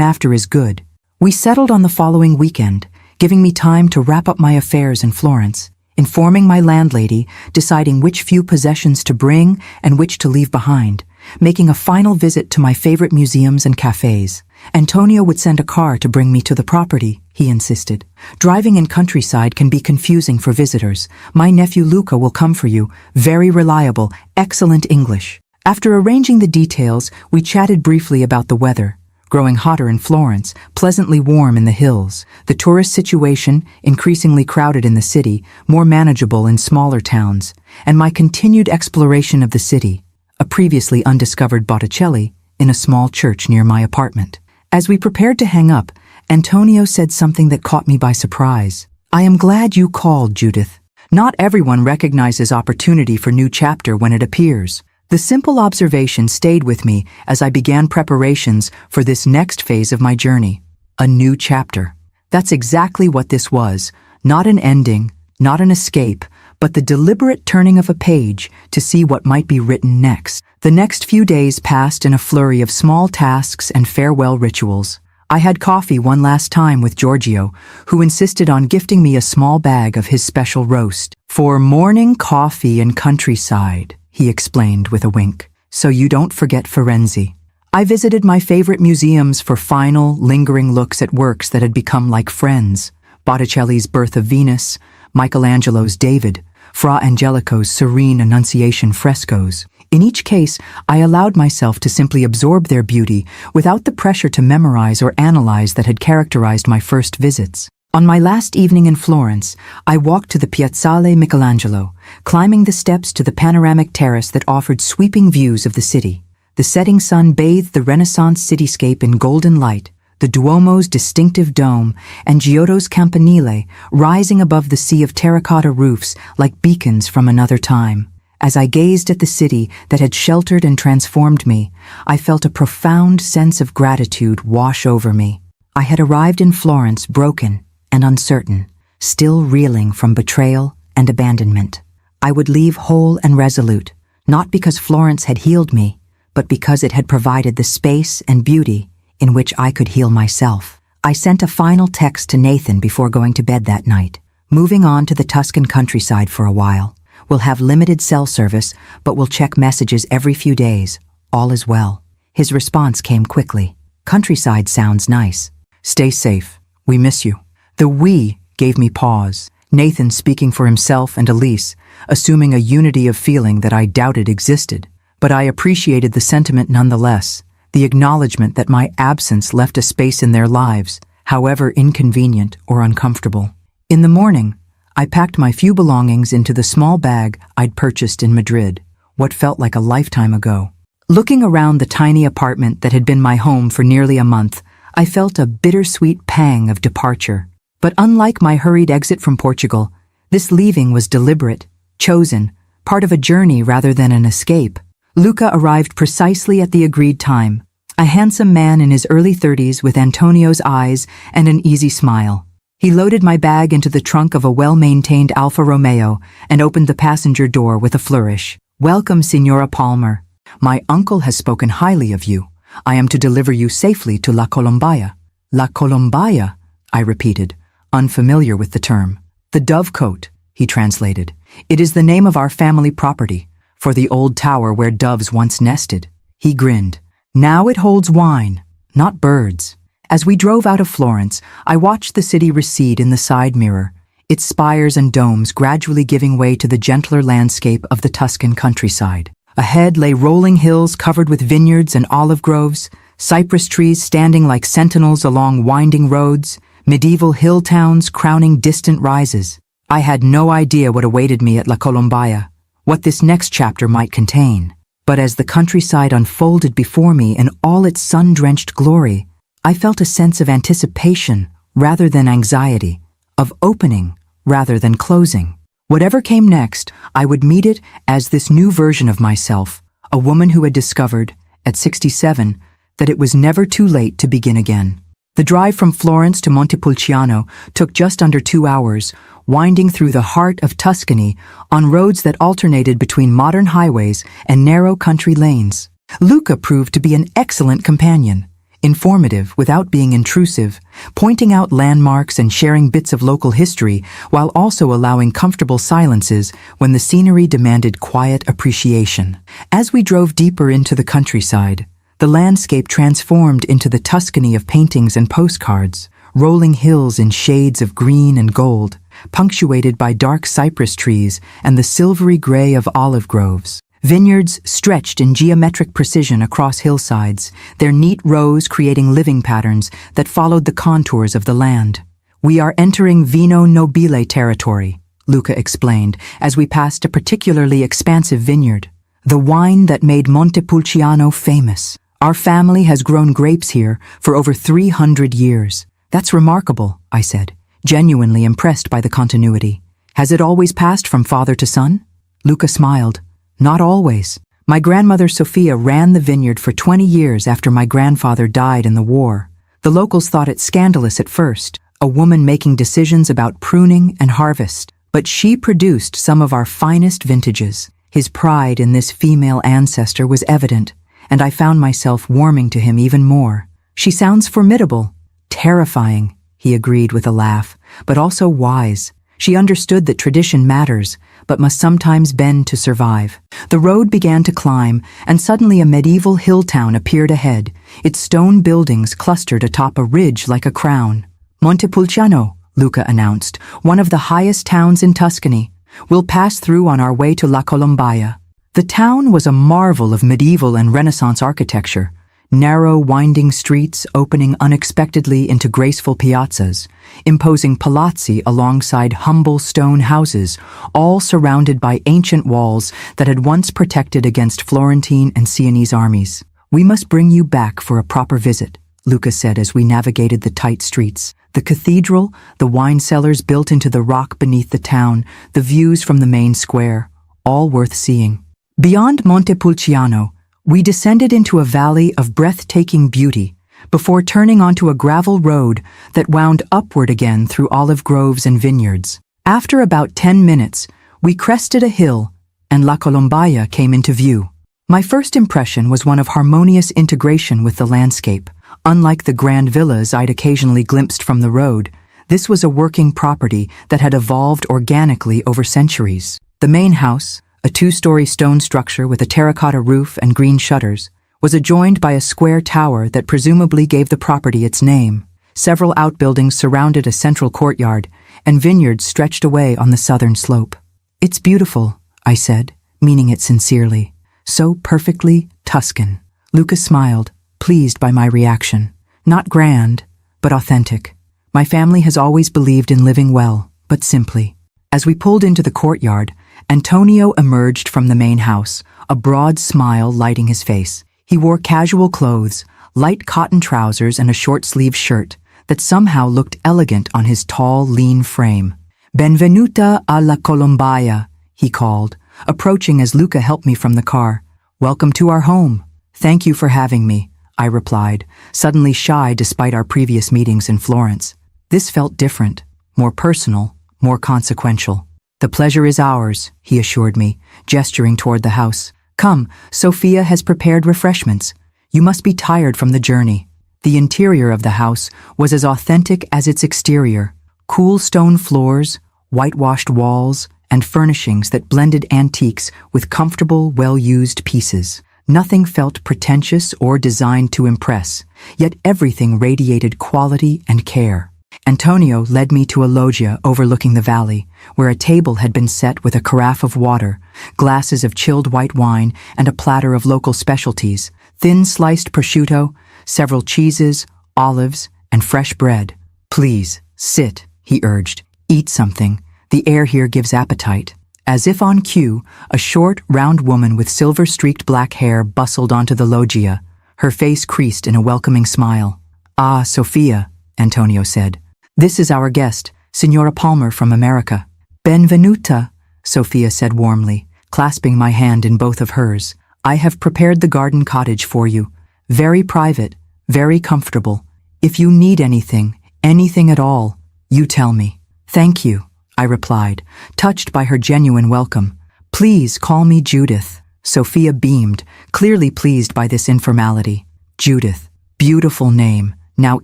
after is good." We settled on the following weekend, giving me time to wrap up my affairs in Florence. informing my landlady, deciding which few possessions to bring and which to leave behind, making a final visit to my favorite museums and cafes. Antonio would send a car to bring me to the property, he insisted. Driving in countryside can be confusing for visitors. My nephew Luca will come for you. Very reliable, excellent English. After arranging the details, we chatted briefly about the weather. Growing hotter in Florence, pleasantly warm in the hills, the tourist situation, increasingly crowded in the city, more manageable in smaller towns, and my continued exploration of the city, a previously undiscovered Botticelli, in a small church near my apartment. As we prepared to hang up, Antonio said something that caught me by surprise. "I am glad you called, Judith. Not everyone recognizes opportunity for new chapter when it appears." The simple observation stayed with me as I began preparations for this next phase of my journey. A new chapter. That's exactly what this was. Not an ending, not an escape, but the deliberate turning of a page to see what might be written next. The next few days passed in a flurry of small tasks and farewell rituals. I had coffee one last time with Giorgio, who insisted on gifting me a small bag of his special roast. "For morning coffee and countryside," he explained with a wink, "so you don't forget Firenze." I visited my favorite museums for final, lingering looks at works that had become like friends. Botticelli's Birth of Venus, Michelangelo's David, Fra Angelico's Serene Annunciation frescoes. In each case, I allowed myself to simply absorb their beauty without the pressure to memorize or analyze that had characterized my first visits. On my last evening in Florence, I walked to the Piazzale Michelangelo, climbing the steps to the panoramic terrace that offered sweeping views of the city. The setting sun bathed the Renaissance cityscape in golden light, the Duomo's distinctive dome, and Giotto's campanile rising above the sea of terracotta roofs like beacons from another time. As I gazed at the city that had sheltered and transformed me, I felt a profound sense of gratitude wash over me. I had arrived in Florence broken and uncertain, still reeling from betrayal and abandonment. I would leave whole and resolute, not because Florence had healed me, but because it had provided the space and beauty in which I could heal myself. I sent a final text to Nathan before going to bed that night. "Moving on to the Tuscan countryside for a while. We'll have limited cell service, but we'll check messages every few days. All is well." His response came quickly. "Countryside sounds nice. Stay safe. We miss you." The "we" gave me pause. Nathan speaking for himself and Elise, assuming a unity of feeling that I doubted existed. But I appreciated the sentiment nonetheless, the acknowledgement that my absence left a space in their lives, however inconvenient or uncomfortable. In the morning, I packed my few belongings into the small bag I'd purchased in Madrid, what felt like a lifetime ago. Looking around the tiny apartment that had been my home for nearly a month, I felt a bittersweet pang of departure. But unlike my hurried exit from Portugal, this leaving was deliberate, chosen, part of a journey rather than an escape. Luca arrived precisely at the agreed time, a handsome man in his early 30s with Antonio's eyes and an easy smile. He loaded my bag into the trunk of a well-maintained Alfa Romeo and opened the passenger door with a flourish. "Welcome, Signora Palmer. My uncle has spoken highly of you. I am to deliver you safely to La Colombaya." "La Colombaya," I repeated, unfamiliar with the term. "The Dovecote," he translated. "It is the name of our family property, for the old tower where doves once nested." He grinned. "Now it holds wine, not birds." As we drove out of Florence, I watched the city recede in the side mirror, its spires and domes gradually giving way to the gentler landscape of the Tuscan countryside. Ahead lay rolling hills covered with vineyards and olive groves, cypress trees standing like sentinels along winding roads, medieval hill towns crowning distant rises. I had no idea what awaited me at La Colombaya, what this next chapter might contain. But as the countryside unfolded before me in all its sun-drenched glory, I felt a sense of anticipation rather than anxiety, of opening rather than closing. Whatever came next, I would meet it as this new version of myself, a woman who had discovered, at 67, that it was never too late to begin again. The drive from Florence to Montepulciano took just under 2 hours, winding through the heart of Tuscany on roads that alternated between modern highways and narrow country lanes. Luca proved to be an excellent companion. informative without being intrusive, pointing out landmarks and sharing bits of local history while also allowing comfortable silences when the scenery demanded quiet appreciation. As we drove deeper into the countryside, the landscape transformed into the Tuscany of paintings and postcards, rolling hills in shades of green and gold, punctuated by dark cypress trees and the silvery gray of olive groves. Vineyards stretched in geometric precision across hillsides, their neat rows creating living patterns that followed the contours of the land. "We are entering Vino Nobile territory," Luca explained as we passed a particularly expansive vineyard, "the wine that made Montepulciano famous. Our family has grown grapes here for over 300 years. "That's remarkable," I said, genuinely impressed by the continuity. "Has it always passed from father to son?" Luca smiled. "Not always. My grandmother Sophia ran the vineyard for 20 years after my grandfather died in the war. The locals thought it scandalous at first, a woman making decisions about pruning and harvest, but she produced some of our finest vintages." His pride in this female ancestor was evident, and I found myself warming to him even more. "She sounds formidable." "Terrifying," he agreed with a laugh, "but also wise. She understood that tradition matters, but must sometimes bend to survive." The road began to climb, and suddenly a medieval hill town appeared ahead, its stone buildings clustered atop a ridge like a crown. "Montepulciano," Luca announced, "one of the highest towns in Tuscany. We'll pass through on our way to La Colombaia." The town was a marvel of medieval and Renaissance architecture, narrow, winding streets opening unexpectedly into graceful piazzas, imposing palazzi alongside humble stone houses, all surrounded by ancient walls that had once protected against Florentine and Sienese armies. "We must bring you back for a proper visit," Luca said as we navigated the tight streets. The cathedral, the wine cellars built into the rock beneath the town, the views from the main square, all worth seeing. Beyond Montepulciano, we descended into a valley of breathtaking beauty before turning onto a gravel road that wound upward again through olive groves and vineyards. After about 10 minutes, we crested a hill and La Colombaia came into view. My first impression was one of harmonious integration with the landscape. Unlike the grand villas I'd occasionally glimpsed from the road, this was a working property that had evolved organically over centuries. The main house, a 2-story stone structure with a terracotta roof and green shutters, was adjoined by a square tower that presumably gave the property its name. Several outbuildings surrounded a central courtyard, and vineyards stretched away on the southern slope. "It's beautiful," I said, meaning it sincerely. "So perfectly Tuscan." Luca smiled, pleased by my reaction. "Not grand, but authentic. My family has always believed in living well, but simply." As we pulled into the courtyard, Antonio emerged from the main house, a broad smile lighting his face. He wore casual clothes, light cotton trousers and a short-sleeved shirt that somehow looked elegant on his tall, lean frame. "Benvenuta alla Colombaia," he called, approaching as Luca helped me from the car. "Welcome to our home." "Thank you for having me," I replied, suddenly shy despite our previous meetings in Florence. This felt different, more personal, more consequential. "The pleasure is ours," he assured me, gesturing toward the house. "Come, Sophia has prepared refreshments. You must be tired from the journey." The interior of the house was as authentic as its exterior. Cool stone floors, whitewashed walls, and furnishings that blended antiques with comfortable, well-used pieces. Nothing felt pretentious or designed to impress, yet everything radiated quality and care. Antonio led me to a loggia overlooking the valley, where a table had been set with a carafe of water, glasses of chilled white wine, and a platter of local specialties, thin sliced prosciutto, several cheeses, olives, and fresh bread. "Please, sit," he urged. "Eat something. The air here gives appetite." As if on cue, a short, round woman with silver-streaked black hair bustled onto the loggia, her face creased in a welcoming smile. "Ah, Sophia," Antonio said. "This is our guest, Signora Palmer from America." "Benvenuta," Sophia said warmly, clasping my hand in both of hers. "I have prepared the garden cottage for you. Very private, very comfortable. If you need anything at all, you tell me." "Thank you," I replied, touched by her genuine welcome. "Please call me Judith." Sophia beamed, clearly pleased by this informality. "Judith, Beautiful name. Now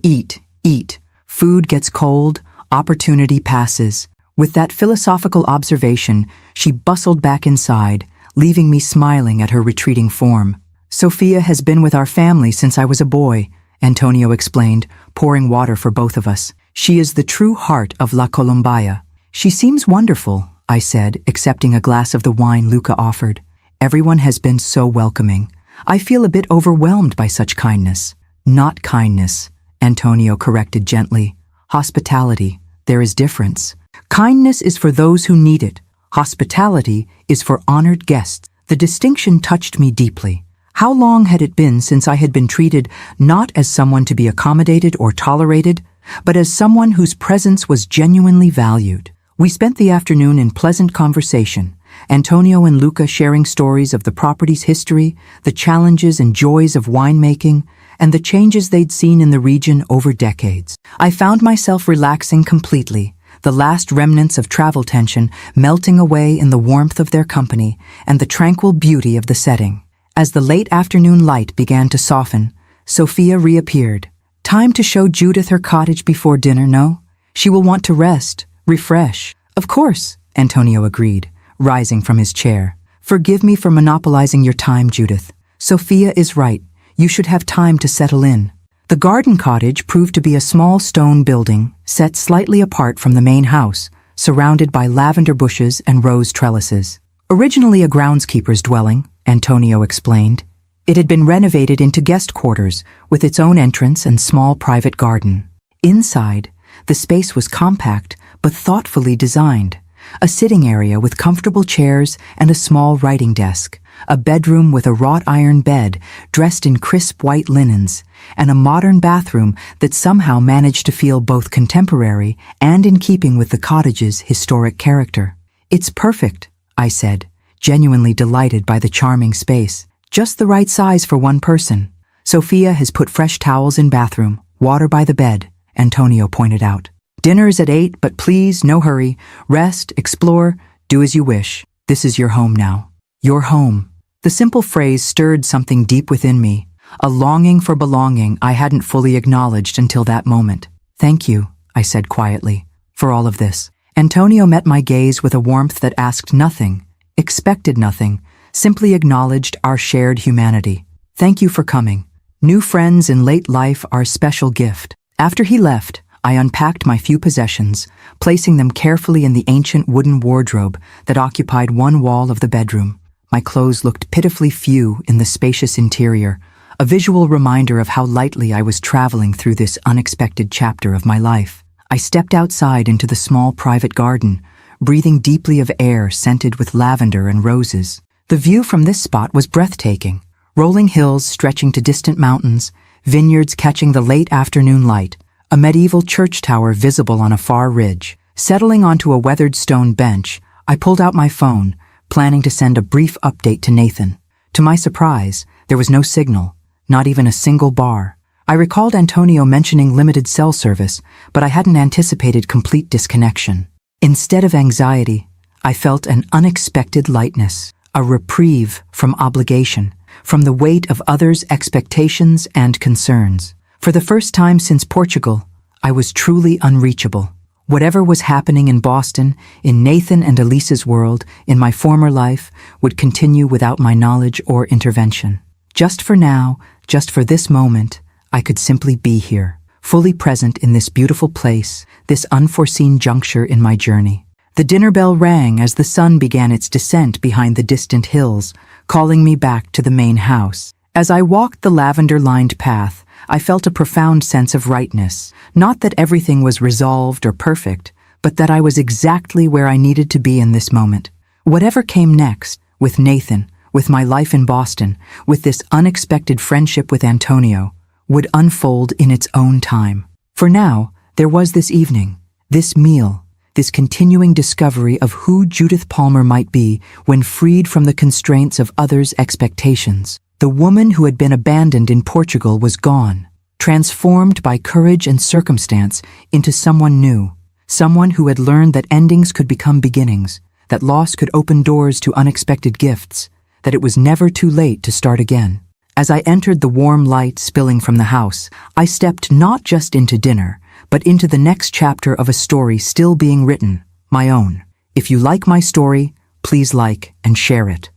eat, eat. Food gets cold, opportunity passes. With that philosophical observation, she bustled back inside, leaving me smiling at her retreating form. Sophia has been with our family since I was a boy, Antonio explained, pouring water for both of us. She is the true heart of La Columbaya. She seems wonderful, I said, accepting a glass of the wine Luca offered. Everyone has been so welcoming. I feel a bit overwhelmed by such kindness. Not kindness, Antonio corrected gently. Hospitality. There is difference. Kindness is for those who need it. Hospitality is for honored guests. The distinction touched me deeply. How long had it been since I had been treated not as someone to be accommodated or tolerated, but as someone whose presence was genuinely valued? We spent the afternoon in pleasant conversation, Antonio and Luca sharing stories of the property's history, the challenges and joys of winemaking, and the changes they'd seen in the region over decades. I found myself relaxing completely, the last remnants of travel tension melting away in the warmth of their company and the tranquil beauty of the setting. As the late afternoon light began to soften, Sophia reappeared. Time to show Judith her cottage before dinner, no? She will want to rest, refresh. Of course, Antonio agreed, rising from his chair. Forgive me for monopolizing your time, Judith. Sophia is right. You should have time to settle in. The garden cottage proved to be a small stone building set slightly apart from the main house, surrounded by lavender bushes and rose trellises. Originally a groundskeeper's dwelling, Antonio explained, it had been renovated into guest quarters with its own entrance and small private garden. Inside, the space was compact but thoughtfully designed. A sitting area with comfortable chairs and a small writing desk, a bedroom with a wrought iron bed dressed in crisp white linens, and a modern bathroom that somehow managed to feel both contemporary and in keeping with the cottage's historic character. It's perfect, I said, genuinely delighted by the charming space. Just the right size for one person. Sophia has put fresh towels in bathroom, water by the bed, Antonio pointed out. Dinner is at 8, but please, no hurry. Rest, explore, do as you wish. This is your home now. Your home. The simple phrase stirred something deep within me, a longing for belonging I hadn't fully acknowledged until that moment. Thank you, I said quietly, for all of this. Antonio met my gaze with a warmth that asked nothing, expected nothing, simply acknowledged our shared humanity. Thank you for coming. New friends in late life are a special gift. After he left, I unpacked my few possessions, placing them carefully in the ancient wooden wardrobe that occupied one wall of the bedroom. My clothes looked pitifully few in the spacious interior, a visual reminder of how lightly I was traveling through this unexpected chapter of my life. I stepped outside into the small private garden, breathing deeply of air scented with lavender and roses. The view from this spot was breathtaking. Rolling hills stretching to distant mountains, vineyards catching the late afternoon light, a medieval church tower visible on a far ridge. Settling onto a weathered stone bench, I pulled out my phone, planning to send a brief update to Nathan. To my surprise, there was no signal, not even a single bar. I recalled Antonio mentioning limited cell service, but I hadn't anticipated complete disconnection. Instead of anxiety, I felt an unexpected lightness, a reprieve from obligation, from the weight of others' expectations and concerns. For the first time since Portugal, I was truly unreachable. Whatever was happening in Boston, in Nathan and Elisa's world, in my former life, would continue without my knowledge or intervention. Just for now, just for this moment, I could simply be here, fully present in this beautiful place, this unforeseen juncture in my journey. The dinner bell rang as the sun began its descent behind the distant hills, calling me back to the main house. As I walked the lavender-lined path, I felt a profound sense of rightness. Not that everything was resolved or perfect, but that I was exactly where I needed to be in this moment. Whatever came next, with Nathan, with my life in Boston, with this unexpected friendship with Antonio, would unfold in its own time. For now, there was this evening, this meal, this continuing discovery of who Judith Palmer might be when freed from the constraints of others' expectations. The woman who had been abandoned in Portugal was gone, transformed by courage and circumstance into someone new, someone who had learned that endings could become beginnings, that loss could open doors to unexpected gifts, that it was never too late to start again. As I entered the warm light spilling from the house, I stepped not just into dinner, but into the next chapter of a story still being written, my own. If you like my story, please like and share it.